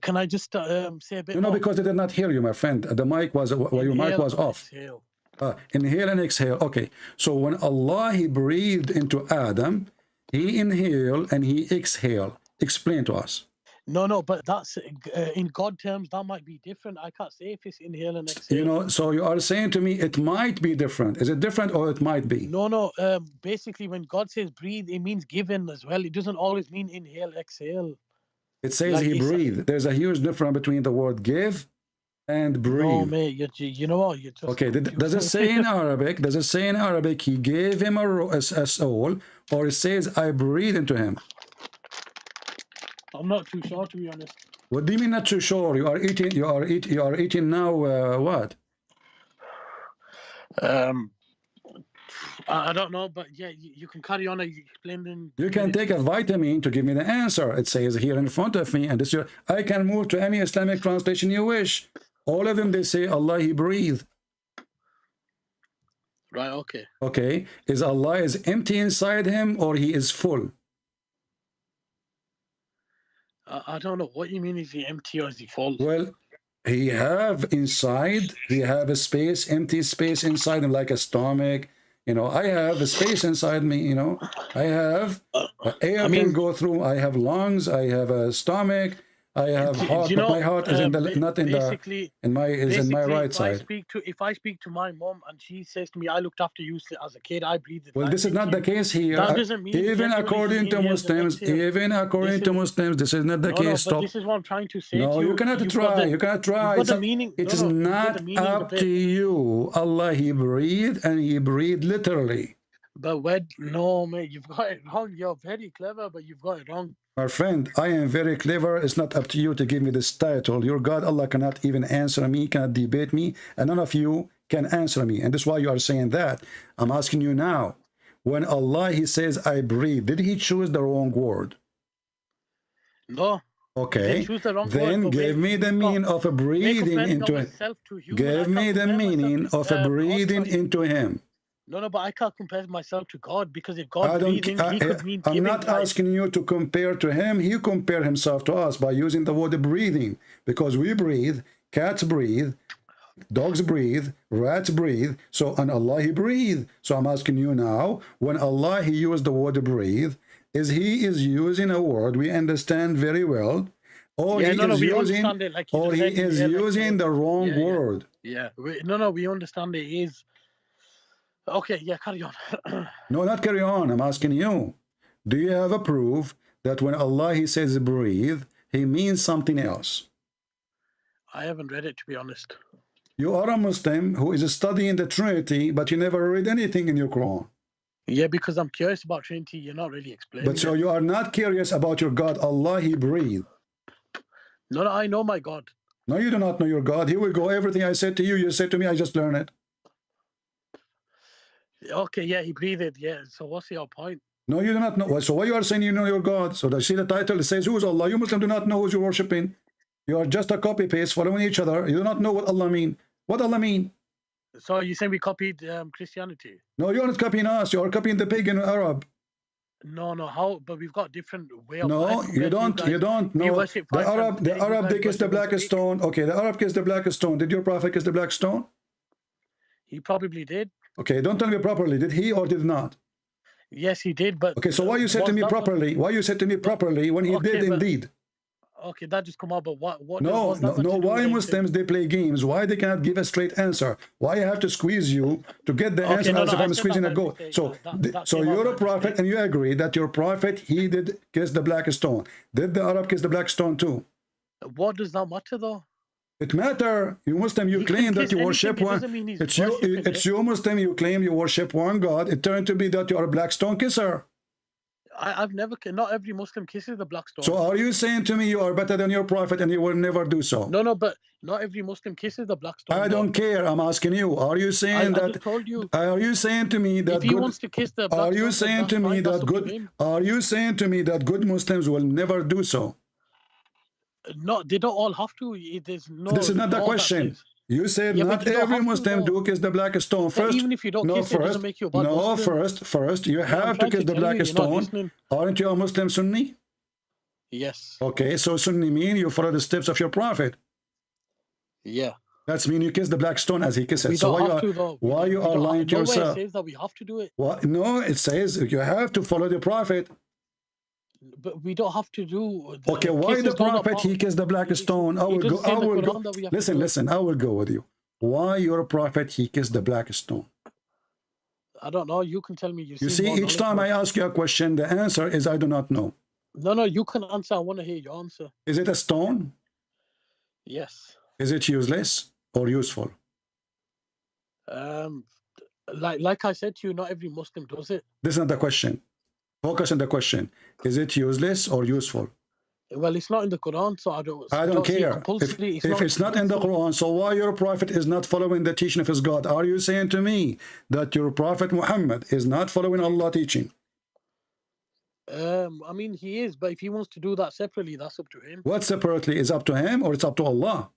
[SPEAKER 11] Can I just say a bit
[SPEAKER 7] No,
[SPEAKER 11] more?
[SPEAKER 7] because they did not hear you, my friend. The mic was, your mic was off.
[SPEAKER 11] Exhale.
[SPEAKER 7] Inhale and exhale. Okay, so when Allah, he breathed into Adam, he inhaled and he exhaled. Explain to us.
[SPEAKER 11] No, but that's in God terms, that might be different. I can't say if it's inhale and exhale.
[SPEAKER 7] So you are saying to me it might be different. Is it different or it might be?
[SPEAKER 11] No. Basically, when God says breathe, it means given as well. It doesn't always mean inhale, exhale.
[SPEAKER 7] It says like he breathed. There's a huge difference between the word give and breathe.
[SPEAKER 11] No, mate, you know what? You're just
[SPEAKER 7] okay, does it say in Arabic? Does it say in Arabic he gave him a soul, or it says I breathe into him?
[SPEAKER 11] I'm not too sure, to be honest.
[SPEAKER 7] What do you mean not too sure? You are eating. You are eating now. What?
[SPEAKER 11] I don't know, but yeah, you can carry on explaining.
[SPEAKER 7] You can take a vitamin to give me the answer. It says here in front of me, and this year I can move to any Islamic translation you wish. All of them, they say Allah, He breathed.
[SPEAKER 11] Right. Okay.
[SPEAKER 7] Okay. Is Allah is empty inside Him or He is full?
[SPEAKER 11] I don't know what you mean. Is he empty or is he full?
[SPEAKER 7] Well, He have inside. He have a space, empty space inside Him, like a stomach. You know, I have a space inside me, you know. I have air can go through. I have lungs. I have a stomach. I have heart, but my heart is in the not in the in my right side.
[SPEAKER 11] If I speak to my mom and she says to me, "I looked after you as a kid. I breathed."
[SPEAKER 7] Well, this is not the case here.
[SPEAKER 11] That doesn't mean
[SPEAKER 7] even according to Muslims, this is not the case.
[SPEAKER 11] But this is what I'm trying to say.
[SPEAKER 7] No, you cannot try. You cannot try. It is not up to you. Allah, He breathed, and He breathed literally.
[SPEAKER 11] But no, mate, you've got it wrong. You're very clever, but you've got it wrong.
[SPEAKER 7] My friend, I am very clever. It's not up to you to give me this title. Your God, Allah, cannot even answer me, cannot debate me, and none of you can answer me. And that's why you are saying that. I'm asking you now. When Allah, He says, I breathe, did He choose the wrong word?
[SPEAKER 11] No.
[SPEAKER 7] Okay. Then give me the meaning of a breathing into Him. Give me the meaning of a breathing into Him.
[SPEAKER 11] No, but I can't compare myself to God, because if God breathing, He could mean
[SPEAKER 7] I'm not asking you to compare to Him. He compared Himself to us by using the word breathing, because we breathe, cats breathe, dogs breathe, rats breathe. So on Allah, He breathed. So I'm asking you now, when Allah, He used the word breathe, He is using a word we understand very well, or He is using the wrong word?
[SPEAKER 11] Yeah, we understand it is. Okay, yeah, carry on.
[SPEAKER 7] No, not carry on. I'm asking you. Do you have a proof that when Allah, He says breathe, He means something else?
[SPEAKER 11] I haven't read it, to be honest.
[SPEAKER 7] You are a Muslim who is studying the Trinity, but you never read anything in your Quran.
[SPEAKER 11] Yeah, because I'm curious about Trinity. You're not really explaining.
[SPEAKER 7] But so you are not curious about your God. Allah, He breathed.
[SPEAKER 11] No, I know my God.
[SPEAKER 7] No, you do not know your God. Here we go. Everything I said to you, you said to me, I just learned it.
[SPEAKER 11] Okay, yeah, He breathed. Yeah, so what's your point?
[SPEAKER 7] No, you do not know. So why you are saying you know your God? So I see the title. It says, who is Allah? You Muslim do not know who you're worshiping. You are just a copy-paste following each other. You do not know what Allah mean. What Allah mean?
[SPEAKER 11] So you saying we copied Christianity?
[SPEAKER 7] No, you're not copying us. You are copying the pagan Arab.
[SPEAKER 11] No, how? But we've got different way of
[SPEAKER 7] life. No, you don't. No, the Arab, they kiss the black stone. Okay, the Arab kissed the black stone. Did your prophet kiss the black stone?
[SPEAKER 11] He probably did.
[SPEAKER 7] Okay, don't tell me properly. Did he or did not?
[SPEAKER 11] Yes, he did. But
[SPEAKER 7] okay, so why you said to me properly? Why you said to me properly when he did indeed?
[SPEAKER 11] Okay, that just come out. But what?
[SPEAKER 7] No. Why Muslims they play games? Why they cannot give a straight answer? Why I have to squeeze you to get the answer as if I'm squeezing a goat? So you're a prophet and you agree that your prophet he did kiss the black stone. Did the Arab kiss the black stone too?
[SPEAKER 11] What does that matter though?
[SPEAKER 7] It matter. You Muslim, you claim that you worship one. It's you Muslim, you claim you worship one God. It turned to be that you are a black stone kisser.
[SPEAKER 11] I've never, not every Muslim kisses the black stone.
[SPEAKER 7] So are you saying to me you are better than your prophet and you will never do so?
[SPEAKER 11] No, but not every Muslim kisses the black stone.
[SPEAKER 7] I don't care. I'm asking you. Are you saying that? I just told you. Are you saying to me that
[SPEAKER 11] if he wants to kiss the black stone,
[SPEAKER 7] are you saying to me that good? Are you saying to me that good Muslims will never do so?
[SPEAKER 11] No, they don't all have to. There's no.
[SPEAKER 7] This is not the question. You said not every Muslim do kiss the black stone. First,
[SPEAKER 11] even if you don't kiss it, doesn't make you a bad Muslim.
[SPEAKER 7] First, you have to kiss the black stone. Aren't you a Muslim Sunni?
[SPEAKER 11] Yes.
[SPEAKER 7] Okay, so Sunni mean you follow the steps of your prophet.
[SPEAKER 11] Yeah.
[SPEAKER 7] That's mean you kiss the black stone as he kisses. So why you are lying to yourself?
[SPEAKER 11] It says that we have to do it.
[SPEAKER 7] What? No, it says you have to follow the prophet.
[SPEAKER 11] But we don't have to do.
[SPEAKER 7] Okay, why the prophet he kissed the black stone? I will go. Listen. I will go with you. Why your prophet he kissed the black stone?
[SPEAKER 11] I don't know. You can tell me.
[SPEAKER 7] You see, each time I ask you a question, the answer is I do not know.
[SPEAKER 11] No, you can answer. I want to hear your answer.
[SPEAKER 7] Is it a stone?
[SPEAKER 11] Yes.
[SPEAKER 7] Is it useless or useful?
[SPEAKER 11] Like I said to you, not every Muslim does it.
[SPEAKER 7] This is not the question. Focus on the question. Is it useless or useful?
[SPEAKER 11] Well, it's not in the Quran, so I don't see it
[SPEAKER 7] care.
[SPEAKER 11] compulsory.
[SPEAKER 7] If it's not in the Quran, so why your prophet is not following the teaching of his God? Are you saying to me that your prophet Muhammad is not following Allah teaching?
[SPEAKER 11] I mean, he is, but if he wants to do that separately, that's up to him.
[SPEAKER 7] What separately is up to him, or it's up to Allah?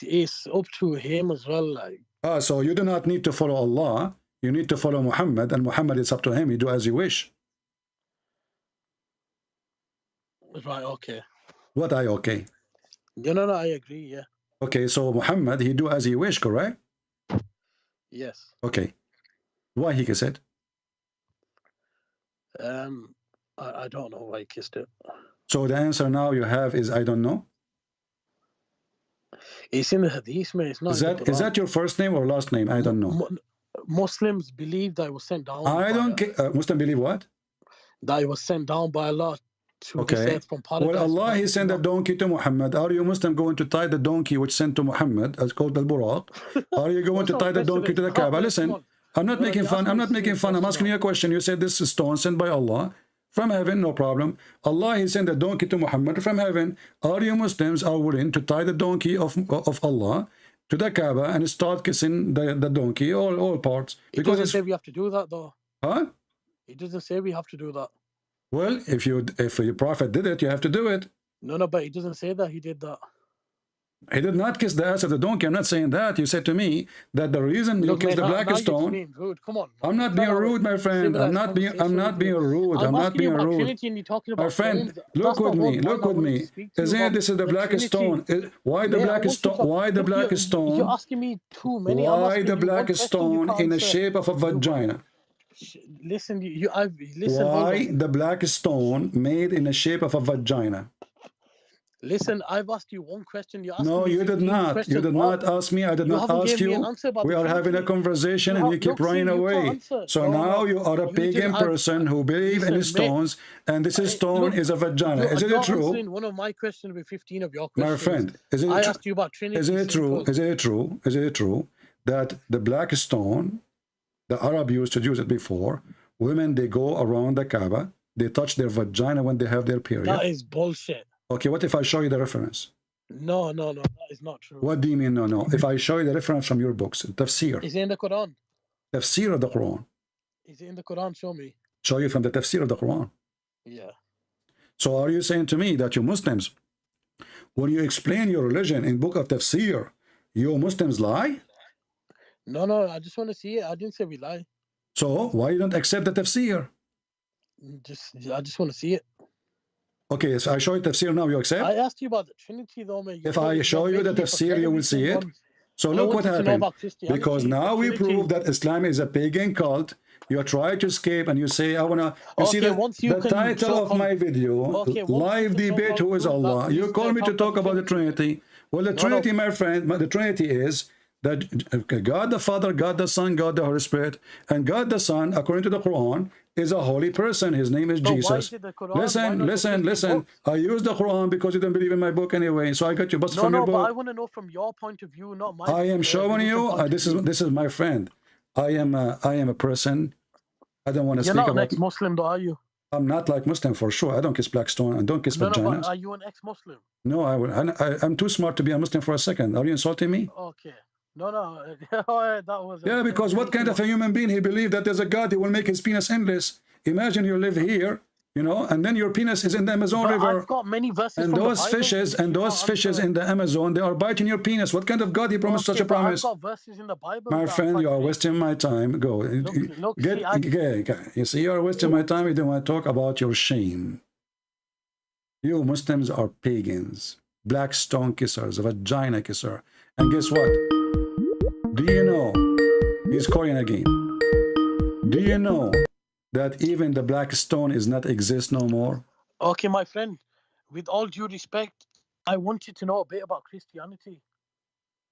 [SPEAKER 11] It's up to him as well. Like,
[SPEAKER 7] so you do not need to follow Allah. You need to follow Muhammad, and Muhammad is up to him. You do as you wish.
[SPEAKER 11] right? Okay.
[SPEAKER 7] What I okay?
[SPEAKER 11] No, I agree. Yeah.
[SPEAKER 7] Okay, so Muhammad, he do as he wish, correct?
[SPEAKER 11] Yes.
[SPEAKER 7] Okay. Why he kissed it?
[SPEAKER 11] I don't know why he kissed it.
[SPEAKER 7] So the answer now you have is I don't know.
[SPEAKER 11] It's in the Hadith, mate. It's not.
[SPEAKER 7] Is that your first name or last name? I don't know.
[SPEAKER 11] Muslims believe that it was sent down.
[SPEAKER 7] I don't care. Muslim believe what?
[SPEAKER 11] That it was sent down by Allah to descend from paradise.
[SPEAKER 7] Well, Allah, he sent a donkey to Muhammad. Are you Muslim going to tie the donkey which sent to Muhammad, as called al-Buraq? Are you going to tie the donkey to the Kaaba? Listen, I'm not making fun. I'm not making fun. I'm asking you a question. You said this is stone sent by Allah from heaven, no problem. Allah, he sent a donkey to Muhammad from heaven. Are you Muslims are willing to tie the donkey of Allah to the Kaaba and start kissing the donkey, all parts?
[SPEAKER 11] It doesn't say we have to do that, though.
[SPEAKER 7] Huh?
[SPEAKER 11] It doesn't say we have to do that.
[SPEAKER 7] Well, if your prophet did it, you have to do it.
[SPEAKER 11] No, but it doesn't say that he did that.
[SPEAKER 7] He did not kiss the ass of the donkey. I'm not saying that. You said to me that the reason you kissed the black stone.
[SPEAKER 11] Being rude. Come on.
[SPEAKER 7] I'm not being rude, my friend. I'm not being rude. I'm not being rude. My friend, look with me. Look with me. Isn't this is the black stone? Why the black stone? Why the black stone?
[SPEAKER 11] You're asking me too many.
[SPEAKER 7] Why the black stone in the shape of a vagina?
[SPEAKER 11] Listen, listen.
[SPEAKER 7] Why the black stone made in the shape of a vagina?
[SPEAKER 11] Listen, I've asked you one question.
[SPEAKER 7] No, you did not. You did not ask me. I did not ask you. We are having a conversation and you keep running away. So now you are a pagan person who believes in stones, and this stone is a vagina. Is it true?
[SPEAKER 11] One of my questions with 15 of your questions.
[SPEAKER 7] My friend, is it
[SPEAKER 11] I asked you about Trinity.
[SPEAKER 7] Is it true? Is it true? Is it true that the black stone, the Arab used to use it before, women, they go around the Kaaba, they touch their vagina when they have their period?
[SPEAKER 11] That is bullshit.
[SPEAKER 7] Okay, what if I show you the reference?
[SPEAKER 11] No, that is not true.
[SPEAKER 7] What do you mean, no? If I show you the reference from your books, tafsir.
[SPEAKER 11] Is it in the Quran?
[SPEAKER 7] Tafsir of the Quran.
[SPEAKER 11] Is it in the Quran? Show me.
[SPEAKER 7] Show you from the tafsir of the Quran.
[SPEAKER 11] Yeah.
[SPEAKER 7] So are you saying to me that you Muslims, when you explain your religion in book of tafsir, you Muslims lie?
[SPEAKER 11] No, I just want to see it. I didn't say we lie.
[SPEAKER 7] So why you don't accept the tafsir?
[SPEAKER 11] I just want to see it.
[SPEAKER 7] Okay, so I show you tafsir now, you accept?
[SPEAKER 11] I asked you about the Trinity though, man.
[SPEAKER 7] If I show you the tafsir, you will see it. So look what happened. Because now we prove that Islam is a pagan cult. You try to escape and you say, I wanna. You see the title of my video, Live Debate Who is Allah. You call me to talk about the Trinity. Well, the Trinity, my friend, the Trinity is that God the Father, God the Son, God the Holy Spirit, and God the Son, according to the Quran, is a holy person. His name is Jesus. Listen. I use the Quran because you don't believe in my book anyway. So I got you busted from your book.
[SPEAKER 11] But I want to know from your point of view, not mine.
[SPEAKER 7] I am showing you. This is my friend. I am a person. I don't want to speak about.
[SPEAKER 11] You're not an ex-Muslim, though, are you?
[SPEAKER 7] I'm not like Muslim for sure. I don't kiss black stone. I don't kiss vaginas.
[SPEAKER 11] But are you an ex-Muslim?
[SPEAKER 7] No, I'm too smart to be a Muslim for a second. Are you insulting me?
[SPEAKER 11] Okay. No, that was.
[SPEAKER 7] Yeah, because what kind of a human being he believed that there's a God, he will make his penis endless? Imagine you live here, and then your penis is in the Amazon River.
[SPEAKER 11] I've got many verses
[SPEAKER 7] and those fishes in the Amazon, they are biting your penis. What kind of God he promised such a promise?
[SPEAKER 11] I've got verses in the Bible.
[SPEAKER 7] My friend, you are wasting my time. Go. You see, you are wasting my time. You don't want to talk about your shame. You Muslims are pagans, black stone kissers, vagina kisser. And guess what? Do you know, he's calling again. Do you know that even the black stone is not exist no more?
[SPEAKER 11] Okay, my friend, with all due respect, I want you to know a bit about Christianity.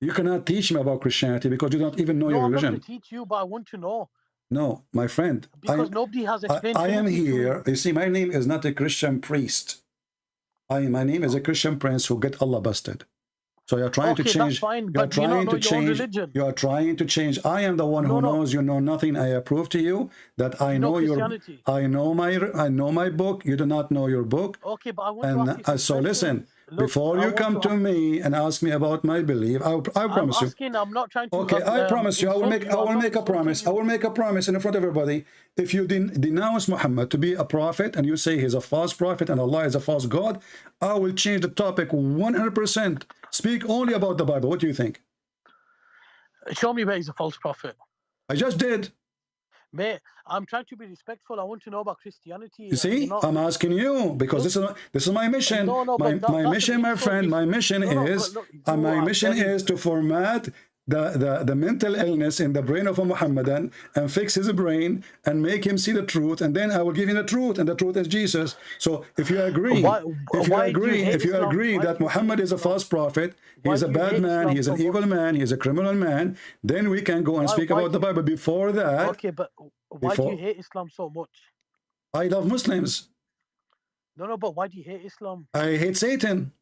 [SPEAKER 7] You cannot teach me about Christianity because you don't even know your religion.
[SPEAKER 11] I'm not going to teach you, but I want to know.
[SPEAKER 7] No, my friend.
[SPEAKER 11] Because nobody has explained
[SPEAKER 7] I am here. You see, my name is not a Christian priest. My name is a Christian prince who get Allah busted. So you're trying to
[SPEAKER 11] Okay, that's
[SPEAKER 7] change.
[SPEAKER 11] fine,
[SPEAKER 7] You're
[SPEAKER 11] but do you not
[SPEAKER 7] trying
[SPEAKER 11] know
[SPEAKER 7] to
[SPEAKER 11] your own
[SPEAKER 7] change.
[SPEAKER 11] religion?
[SPEAKER 7] You are trying to change. I am the one who knows. You know nothing. I approve to you that I
[SPEAKER 11] You know
[SPEAKER 7] know your.
[SPEAKER 11] Christianity.
[SPEAKER 7] I know my book. You do not know your book.
[SPEAKER 11] Okay, but I want to
[SPEAKER 7] And
[SPEAKER 11] ask you some
[SPEAKER 7] so listen.
[SPEAKER 11] questions. Look,
[SPEAKER 7] Before
[SPEAKER 11] I
[SPEAKER 7] you
[SPEAKER 11] want
[SPEAKER 7] come to me and ask me about my belief, I
[SPEAKER 11] I'm
[SPEAKER 7] promise you.
[SPEAKER 11] asking. I'm not trying to.
[SPEAKER 7] Okay, I promise you. I will
[SPEAKER 11] insult
[SPEAKER 7] make.
[SPEAKER 11] you.
[SPEAKER 7] I
[SPEAKER 11] I'm
[SPEAKER 7] will
[SPEAKER 11] not
[SPEAKER 7] make a
[SPEAKER 11] insulting
[SPEAKER 7] promise.
[SPEAKER 11] you.
[SPEAKER 7] I will make a promise in front of everybody. If you denounce Muhammad to be a prophet and you say he's a false prophet and Allah is a false God, I will change the topic 100%. Speak only about the Bible. What do you think?
[SPEAKER 11] Show me where he's a false prophet.
[SPEAKER 7] I just did.
[SPEAKER 11] Mate, I'm trying to be respectful. I want to know about Christianity.
[SPEAKER 7] You see, I'm asking you because this is my mission. My mission, my friend, my mission is to format the mental illness in the brain of a Muhammadan and fix his brain and make him see the truth, and then I will give him the truth, and the truth is Jesus. So if you agree, if you agree that Muhammad is a false prophet, he is a bad man, he is an evil man, he is a criminal man, then we can go and speak about the Bible. Before that,
[SPEAKER 11] okay, but why do you hate Islam so much?
[SPEAKER 7] I love Muslims.
[SPEAKER 11] No, but why do you hate Islam?
[SPEAKER 7] I hate Satan.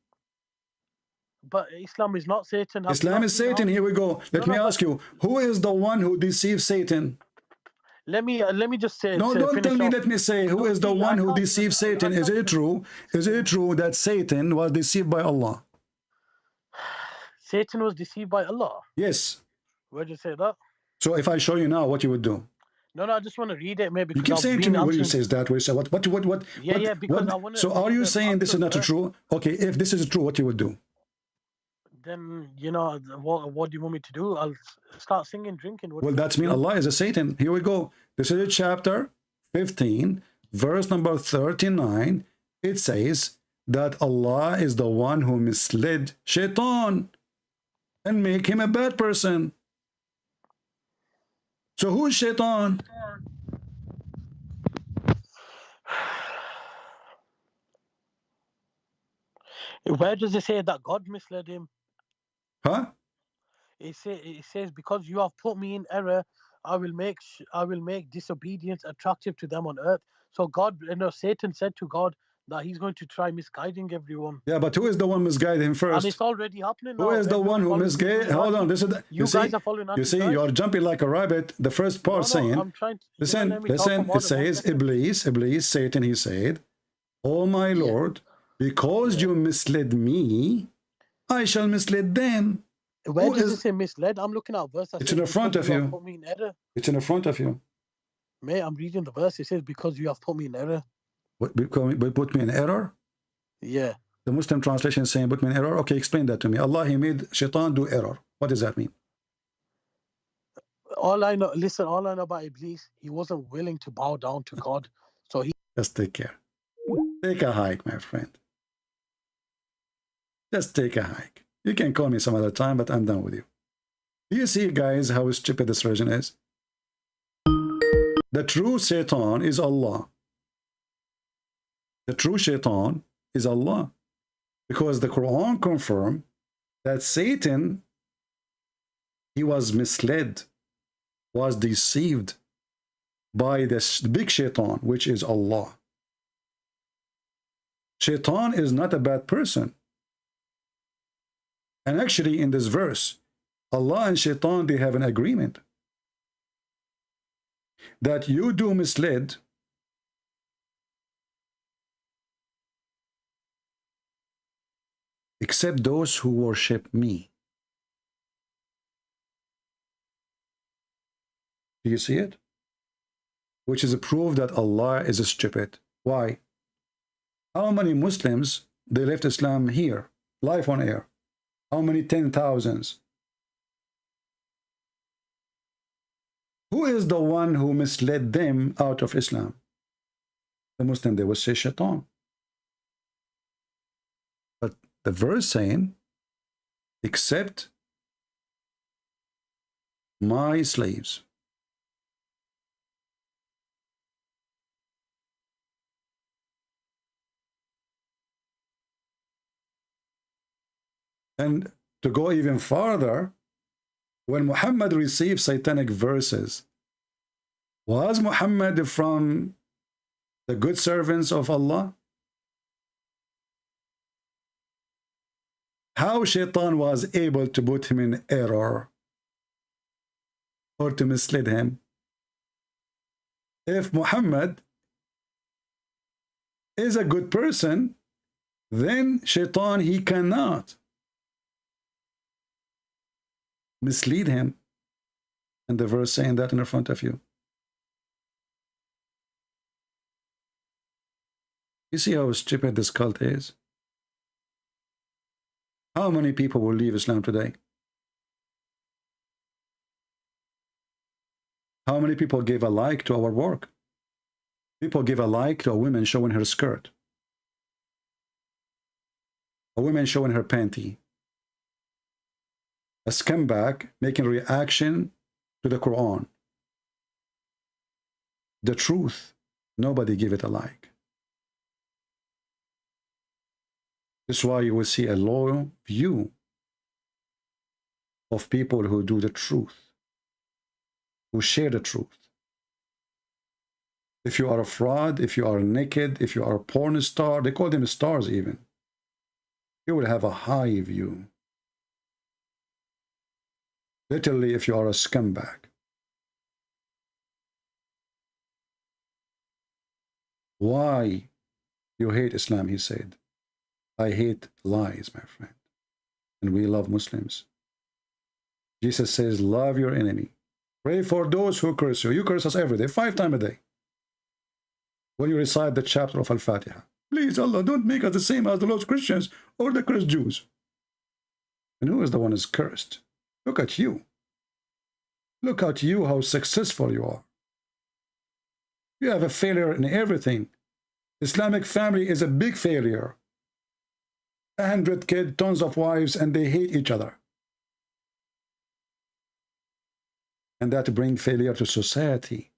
[SPEAKER 11] But Islam is not Satan.
[SPEAKER 7] Islam is Satan. Here we go. Let me ask you, who is the one who deceives Satan?
[SPEAKER 11] Let me just say.
[SPEAKER 7] No, don't tell me. Let me say, who is the one who deceives Satan? Is it true? Is it true that Satan was deceived by Allah?
[SPEAKER 11] Satan was deceived by Allah?
[SPEAKER 7] Yes.
[SPEAKER 11] Where'd you say that?
[SPEAKER 7] So if I show you now, what you would do?
[SPEAKER 11] No, I just want to read it. Maybe
[SPEAKER 7] you keep saying to me what you say is that way. So what?
[SPEAKER 11] Yeah, because I want to.
[SPEAKER 7] So are you saying this is not true? Okay, if this is true, what you would do?
[SPEAKER 11] Then what do you want me to do? I'll start singing, drinking.
[SPEAKER 7] Well, that's mean Allah is a Satan. Here we go. This is chapter 15, verse number 39. It says that Allah is the one who misled Shaitan and make him a bad person. So who is Shaitan?
[SPEAKER 11] Where does it say that God misled him?
[SPEAKER 7] Huh?
[SPEAKER 11] It says, because you have put me in error, I will make disobedience attractive to them on earth. So God, Satan said to God that he's going to try misguiding everyone.
[SPEAKER 7] Yeah, but who is the one misguiding him first?
[SPEAKER 11] And it's already happening now.
[SPEAKER 7] Who is the one who misguided? Hold on, this is
[SPEAKER 11] you guys are following.
[SPEAKER 7] You see, you are jumping like a rabbit. The first part saying,
[SPEAKER 11] I'm trying to,
[SPEAKER 7] listen. It says, Iblis, Satan. He said, "Oh my Lord, because you misled me, I shall mislead them."
[SPEAKER 11] Where does it say misled? I'm looking at a verse.
[SPEAKER 7] It's in the front of you. It's in the front of you.
[SPEAKER 11] Mate, I'm reading the verse. It says, because you have put me in error.
[SPEAKER 7] What, put me in error?
[SPEAKER 11] Yeah.
[SPEAKER 7] The Muslim translation is saying put me in error. Okay, explain that to me. Allah, he made Shaitan do error. What does that mean?
[SPEAKER 11] All I know about Iblis, he wasn't willing to bow down to God. So he...
[SPEAKER 7] Just take care. Take a hike, my friend. Just take a hike. You can call me some other time, but I'm done with you. Do you see, guys, how stupid this religion is? The true Satan is Allah. The true Shaitan is Allah. Because the Quran confirms that Satan, he was misled, was deceived by this big Shaitan, which is Allah. Shaitan is not a bad person. And actually in this verse, Allah and Shaitan, they have an agreement that you do mislead except those who worship me. Do you see it? Which is a proof that Allah is stupid. Why? How many Muslims, they left Islam here, live on air? How many 10,000s? Who is the one who misled them out of Islam? The Muslim, they will say Shaitan. But the verse saying, except my slaves. And to go even farther, when Muhammad received satanic verses, was Muhammad from the good servants of Allah? How Shaitan was able to put him in error or to mislead him. If Muhammad is a good person, then Shaitan, he cannot mislead him. And the verse saying that in front of you. You see how stupid this cult is? How many people will leave Islam today? How many people gave a like to our work? People give a like to a woman showing her skirt. A woman showing her panty. A scumbag making reaction to the Quran. The truth, nobody give it a like. This is why you will see a low view of people who do the truth, who share the truth. If you are a fraud, if you are naked, if you are a porn star, they call them stars even, you will have a high view. Literally, if you are a scumbag. Why you hate Islam, he said. I hate lies, my friend. And we love Muslims. Jesus says, love your enemy. Pray for those who curse you. You curse us every day, 5 times a day. When you recite the chapter of Al-Fatiha. Please, Allah, don't make us the same as the lost Christians or the cursed Jews. And who is the one who is cursed? Look at you. Look at you, how successful you are. You have a failure in everything. Islamic family is a big failure. 100 kids, tons of wives, and they hate each other. And that brings failure to society.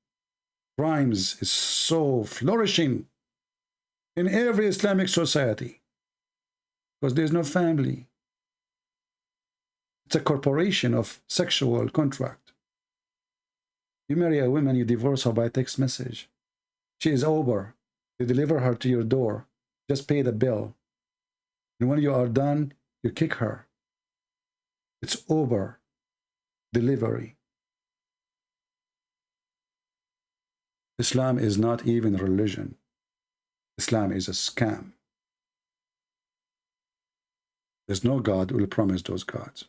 [SPEAKER 7] Crimes is so flourishing in every Islamic society because there's no family. It's a corporation of sexual contract. You marry a woman, you divorce her by text message. She is over. You deliver her to your door. Just pay the bill. And when you are done, you kick her. It's over. Delivery. Islam is not even a religion. Islam is a scam. There's no God who will promise those gods.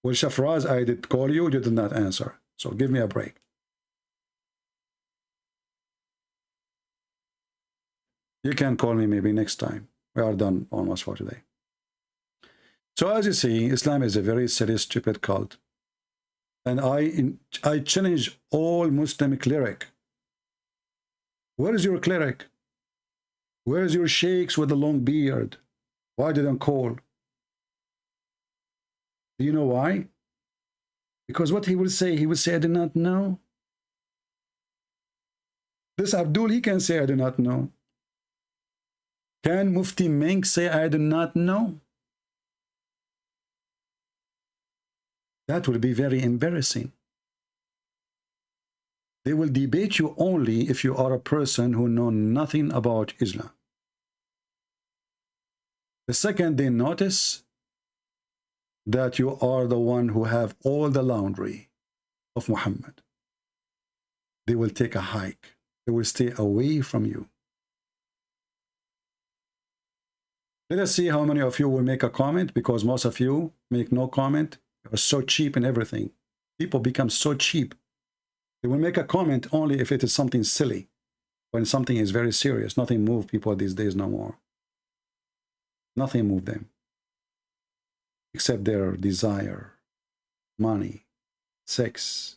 [SPEAKER 7] Well, Shafraz, I did call you, you did not answer. So give me a break. You can call me maybe next time. We are done almost for today. So as you see, Islam is a very silly, stupid cult. And I challenge all Muslim cleric. Where is your cleric? Where is your sheikhs with the long beard? Why didn't call? Do you know why? Because what he will say, I do not know. This Abdul, he can say, I do not know. Can Mufti Mink say, I do not know? That will be very embarrassing. They will debate you only if you are a person who knows nothing about Islam. The second they notice that you are the one who have all the laundry of Muhammad, they will take a hike. They will stay away from you. Let us see how many of you will make a comment, because most of you make no comment. You are so cheap in everything. People become so cheap. They will make a comment only if it is something silly. When something is very serious, nothing moves people these days no more. Nothing moves them. Except their desire, money, sex.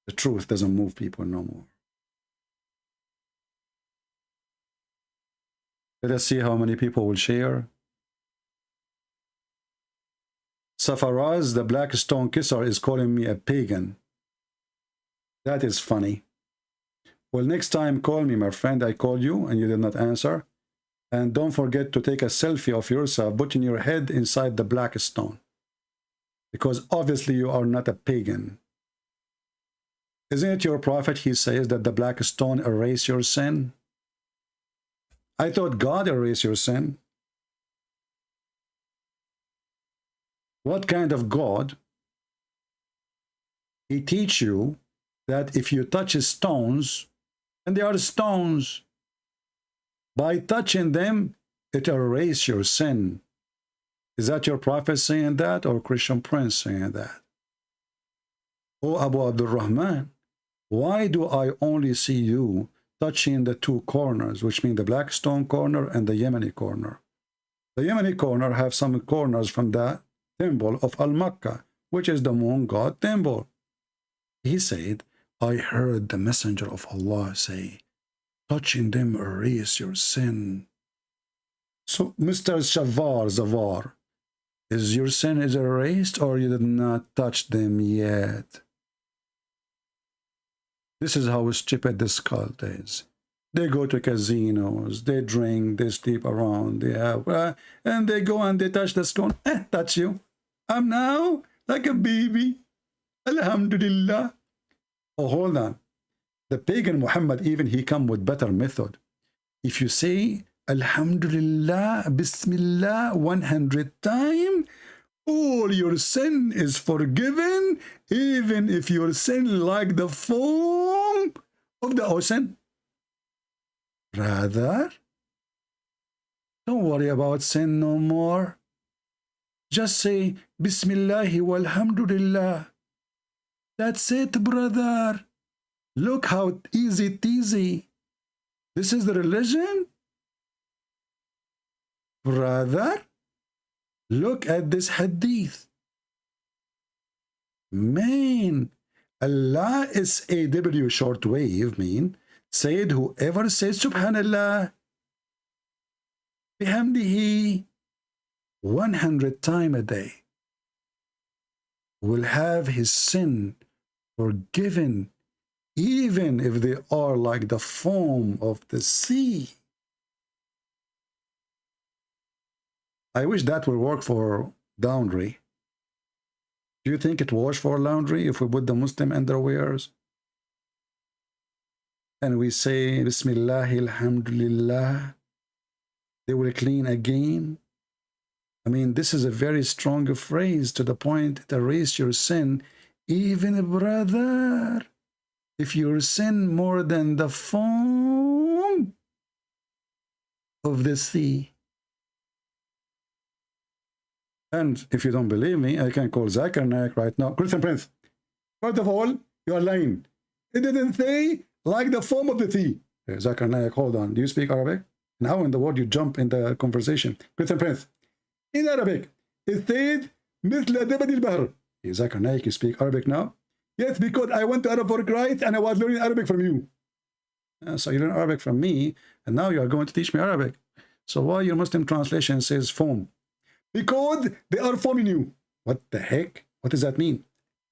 [SPEAKER 7] The truth doesn't move people no more. Let us see how many people will share. Safaraz, the black stone kisser, is calling me a pagan. That is funny. Well, next time call me, my friend. I called you and you did not answer. And don't forget to take a selfie of yourself, putting your head inside the black stone. Because obviously you are not a pagan. Isn't it your prophet, he says that the black stone erases your sin? I thought God erased your sin. What kind of God? He teach you that if you touch stones, and they are stones, by touching them, it erases your sin. Is that your prophet saying that, or Christian Prince saying that? Oh, Abu Abdul Rahman, why do I only see you touching the two corners, which mean the black stone corner and the Yemeni corner? The Yemeni corner have some corners from the temple of Al-Makkah, which is the moon god temple. He said, I heard the messenger of Allah say, touching them erase your sin. So, Mr. Zavar, is your sin is erased, or you did not touch them yet? This is how stupid this cult is. They go to casinos, they drink, they sleep around, they have, and they go and they touch the stone. Touch you. I'm now like a baby. Alhamdulillah. Oh, hold on. The pagan Muhammad, even he come with better method. If you say Alhamdulillah, Bismillah 100 times, all your sin is forgiven, even if your sin like the foam of the ocean. Brother, don't worry about sin no more. Just say Bismillah walhamdulillah. That's it, brother. Look how easy. This is the religion? Brother, look at this hadith. Man, Allah is SAW shortwave mean said whoever says Subhanallah bihamdihi 100 times a day will have his sin forgiven, even if they are like the foam of the sea. I wish that would work for laundry. Do you think it works for laundry if we put the Muslim underwears and we say Bismillah, Alhamdulillah, they will clean again? I mean, this is a very strong phrase to the point to erase your sin, even brother, if your sin more than the foam of the sea. And if you don't believe me, I can call Zakir Naik right now. Christian Prince, first of all, you are lying. It didn't say like the foam of the sea. Zakir Naik, hold on. Do you speak Arabic? Now in the word you jump in the conversation. Christian Prince, in Arabic, it said مثل دبد البحر. Zakir Naik, you speak Arabic now? Yes, because I went to Arab for Christ and I was learning Arabic from you. So you learn Arabic from me, and now you are going to teach me Arabic. So why your Muslim translation says foam? Because they are foaming you. What the heck? What does that mean?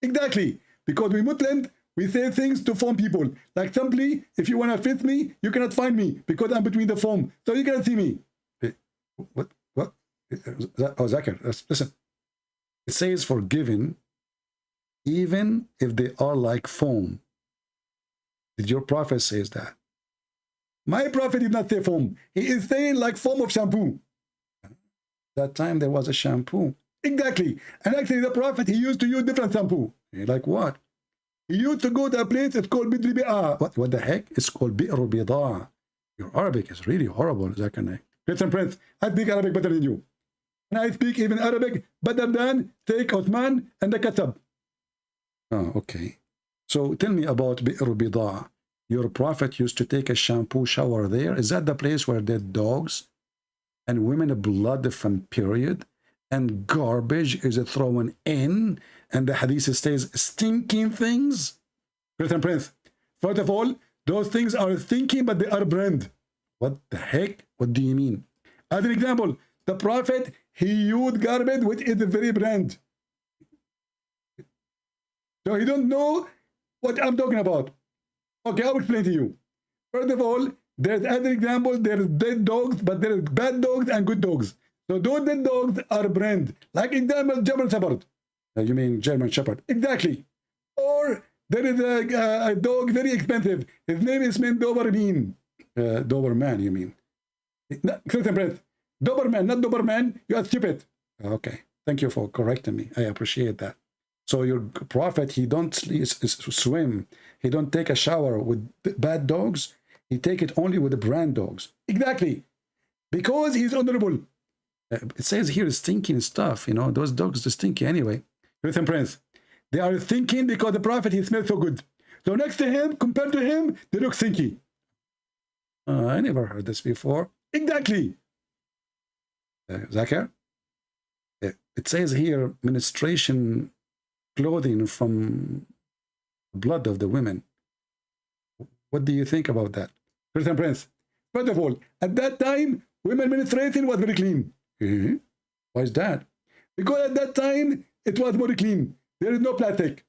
[SPEAKER 7] Exactly. Because we Muslims, we say things to foam people. Like simply, if you want to face me, you cannot find me because I'm between the foam. So you cannot see me. What? Oh, Zakir, listen. It says forgiven, even if they are like foam. Did your prophet say that? My prophet did not say foam. He is saying like foam of shampoo. That time there was a shampoo. Exactly. And actually the prophet, he used to use different shampoo. Like what? He used to go to a place, it's called Bidri Bi'a. What the heck? It's called Bi'ru Bida. Your Arabic is really horrible, Zakir Naik. Christian Prince, I speak Arabic better than you. And I speak even Arabic better than Sheikh Uthman and the Katab. Oh, okay. So tell me about Bi'ru Bida. Your prophet used to take a shampoo shower there. Is that the place where dead dogs and women blood from period and garbage is thrown in, and the hadith says stinking things? Christian Prince, first of all, those things are stinking, but they are brand. What the heck? What do you mean? As an example, the prophet, he used garbage which is very brand. So he don't know what I'm talking about. Okay, I'll explain to you. First of all, there's other examples, there's dead dogs, but there's bad dogs and good dogs. So those dead dogs are brand. Like example, German Shepherd. You mean German Shepherd? Exactly. Or there is a dog very expensive. His name is Doberman. Doberman, you mean? No, Christian Prince. Doberman, not Doberman. You are stupid. Okay. Thank you for correcting me. I appreciate that. So your prophet, he don't swim. He don't take a shower with bad dogs. He take it only with the brand dogs. Exactly. Because he's honorable. It says here stinking stuff. You know, those dogs are stinky anyway. Christian Prince. They are thinking because the prophet, he smells so good. So next to him, compared to him, they look stinky. I never heard this before. Exactly. Zakir? It says here, menstruation clothing from blood of the women. What do you think about that? Christian Prince. First of all, at that time, women menstruating was very clean. Why is that? Because at that time, it was very clean. There is no plastic.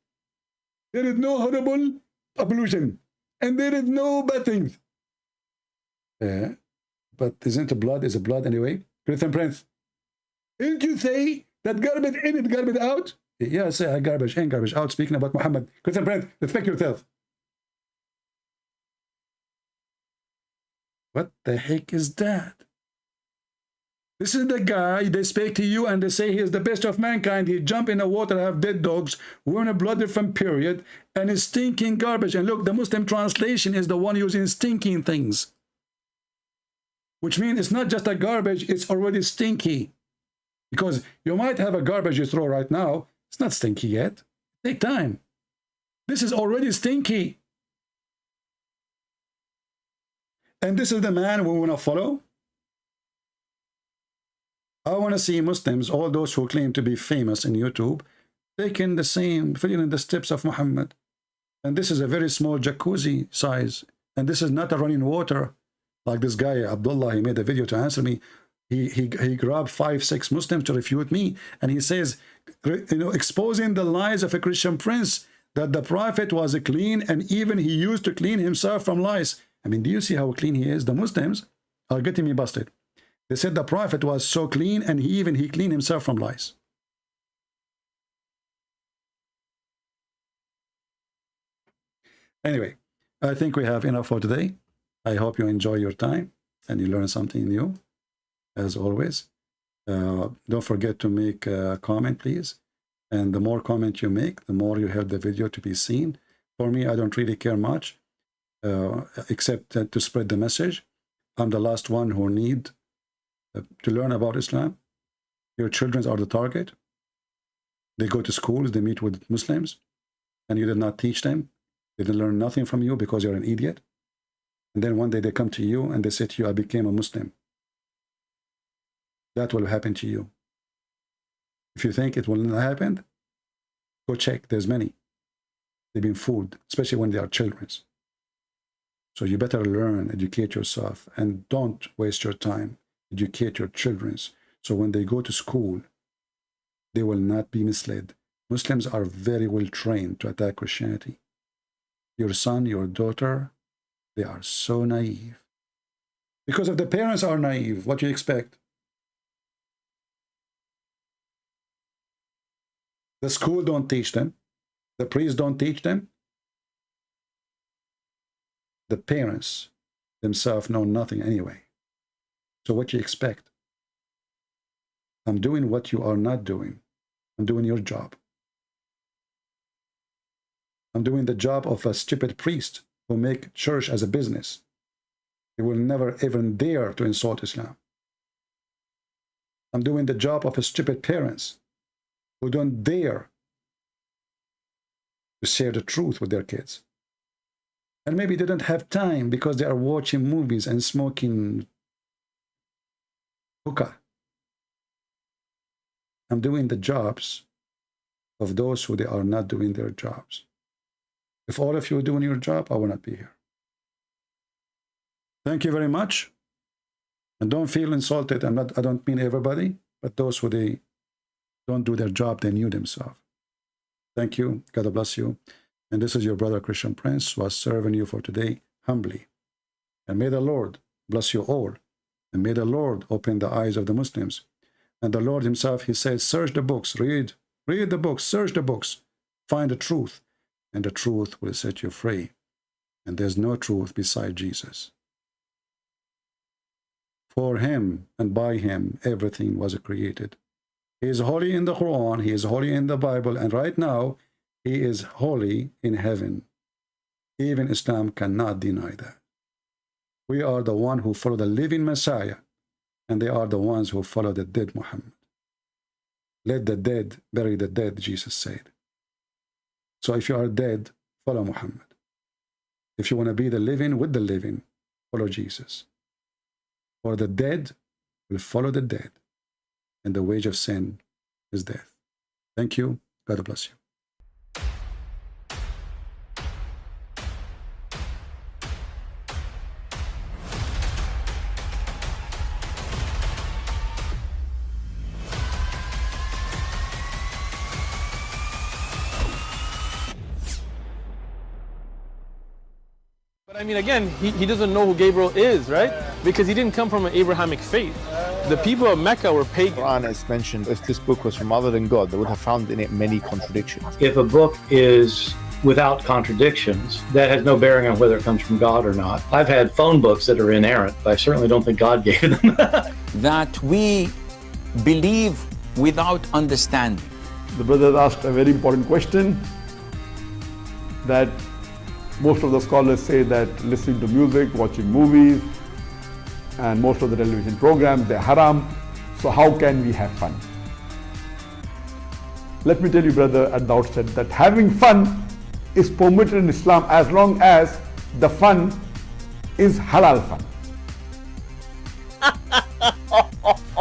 [SPEAKER 7] There is no horrible pollution. And there is no bad things. But isn't blood is a blood anyway? Christian Prince. Didn't you say that garbage in and garbage out? Yeah, say garbage in, garbage out, speaking about Muhammad. Christian Prince, respect yourself. What the heck is that? This is the guy, they speak to you and they say he is the best of mankind. He jump in the water, have dead dogs, wearing a blood from period, and is stinking garbage. And look, the Muslim translation is the one using stinking things. Which means it's not just a garbage, it's already stinky. Because you might have a garbage you throw right now, it's not stinky yet. Take time. This is already stinky. And this is the man we want to follow. I want to see Muslims, all those who claim to be famous in YouTube, taking the same, following the steps of Muhammad. And this is a very small jacuzzi size. And this is not a running water. Like this guy, Abdullah, he made a video to answer me. He grabbed 5-6 Muslims to refute me. And he says, you know, exposing the lies of a Christian prince, that the prophet was clean and even he used to clean himself from lies. I mean, do you see how clean he is? The Muslims are getting me busted. They said the prophet was so clean and he cleaned himself from lies. Anyway, I think we have enough for today. I hope you enjoy your time and you learn something new, as always. Don't forget to make a comment, please. And the more comment you make, the more you help the video to be seen. For me, I don't really care much, except to spread the message. I'm the last one who need to learn about Islam. Your children are the target. They go to schools, they meet with Muslims, and you did not teach them. They didn't learn nothing from you because you're an idiot. And then one day they come to you and they say to you, I became a Muslim. That will happen to you. If you think it will not happen, go check. There's many. They've been fooled, especially when they are children. So you better learn, educate yourself, and don't waste your time. Educate your children. So when they go to school, they will not be misled. Muslims are very well trained to attack Christianity. Your son, your daughter, they are so naive. Because if the parents are naive, what do you expect? The school don't teach them. The priests don't teach them. The parents themselves know nothing anyway. So what do you expect? I'm doing what you are not doing. I'm doing your job. I'm doing the job of a stupid priest who make church as a business. He will never even dare to insult Islam. I'm doing the job of a stupid parents who don't dare to share the truth with their kids. And maybe they don't have time because they are watching movies and smoking hookah. I'm doing the jobs of those who they are not doing their jobs. If all of you are doing your job, I will not be here. Thank you very much. And don't feel insulted. I don't mean everybody, but those who they don't do their job, they knew themselves. Thank you. God bless you. And this is your brother Christian Prince, who was serving you for today humbly. And may the Lord bless you all. And may the Lord open the eyes of the Muslims. And the Lord himself, he says, search the books, read the books, search the books, find the truth, and the truth will set you free. And there's no truth beside Jesus. For him and by him, everything was created. He is holy in the Quran, he is holy in the Bible, and right now, he is holy in heaven. Even Islam cannot deny that. We are the one who follow the living Messiah, and they are the ones who follow the dead Muhammad. Let the dead bury the dead, Jesus said. So if you are dead, follow Muhammad. If you want to be the living with the living, follow Jesus. For the dead will follow the dead, and the wage of sin is death. Thank you. God bless you.
[SPEAKER 1] But I mean, again, he doesn't know who Gabriel is, right? Because he didn't come from an Abrahamic faith. The people of Mecca were pagan.
[SPEAKER 2] The Quran is mentioned, if this book was from other than God, they would have found in it many contradictions.
[SPEAKER 3] If a book is without contradictions, that has no bearing on whether it comes from God or not. I've had phone books that are inerrant, but I certainly don't think God gave them.
[SPEAKER 4] That we believe without understanding.
[SPEAKER 5] The brother asked a very important question, that most of the scholars say that listening to music, watching movies, and most of the television programs, they're haram. So how can we have fun? Let me tell you, brother, at the outset that having fun is permitted in Islam as long as the fun is halal fun.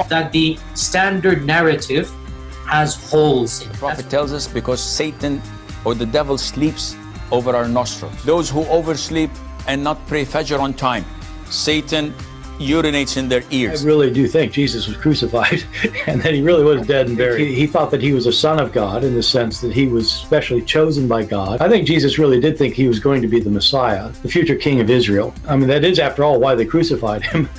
[SPEAKER 6] That the standard narrative has holes in it.
[SPEAKER 4] The Prophet tells us because Satan or the devil sleeps over our nostrils. Those who oversleep and not pray Fajr on time, Satan urinates in their ears.
[SPEAKER 3] I really do think Jesus was crucified and that he really was dead and buried. He thought that he was a son of God in the sense that he was specially chosen by God. I think Jesus really did think he was going to be the Messiah, the future king of Israel. I mean, that is, after all, why they crucified him.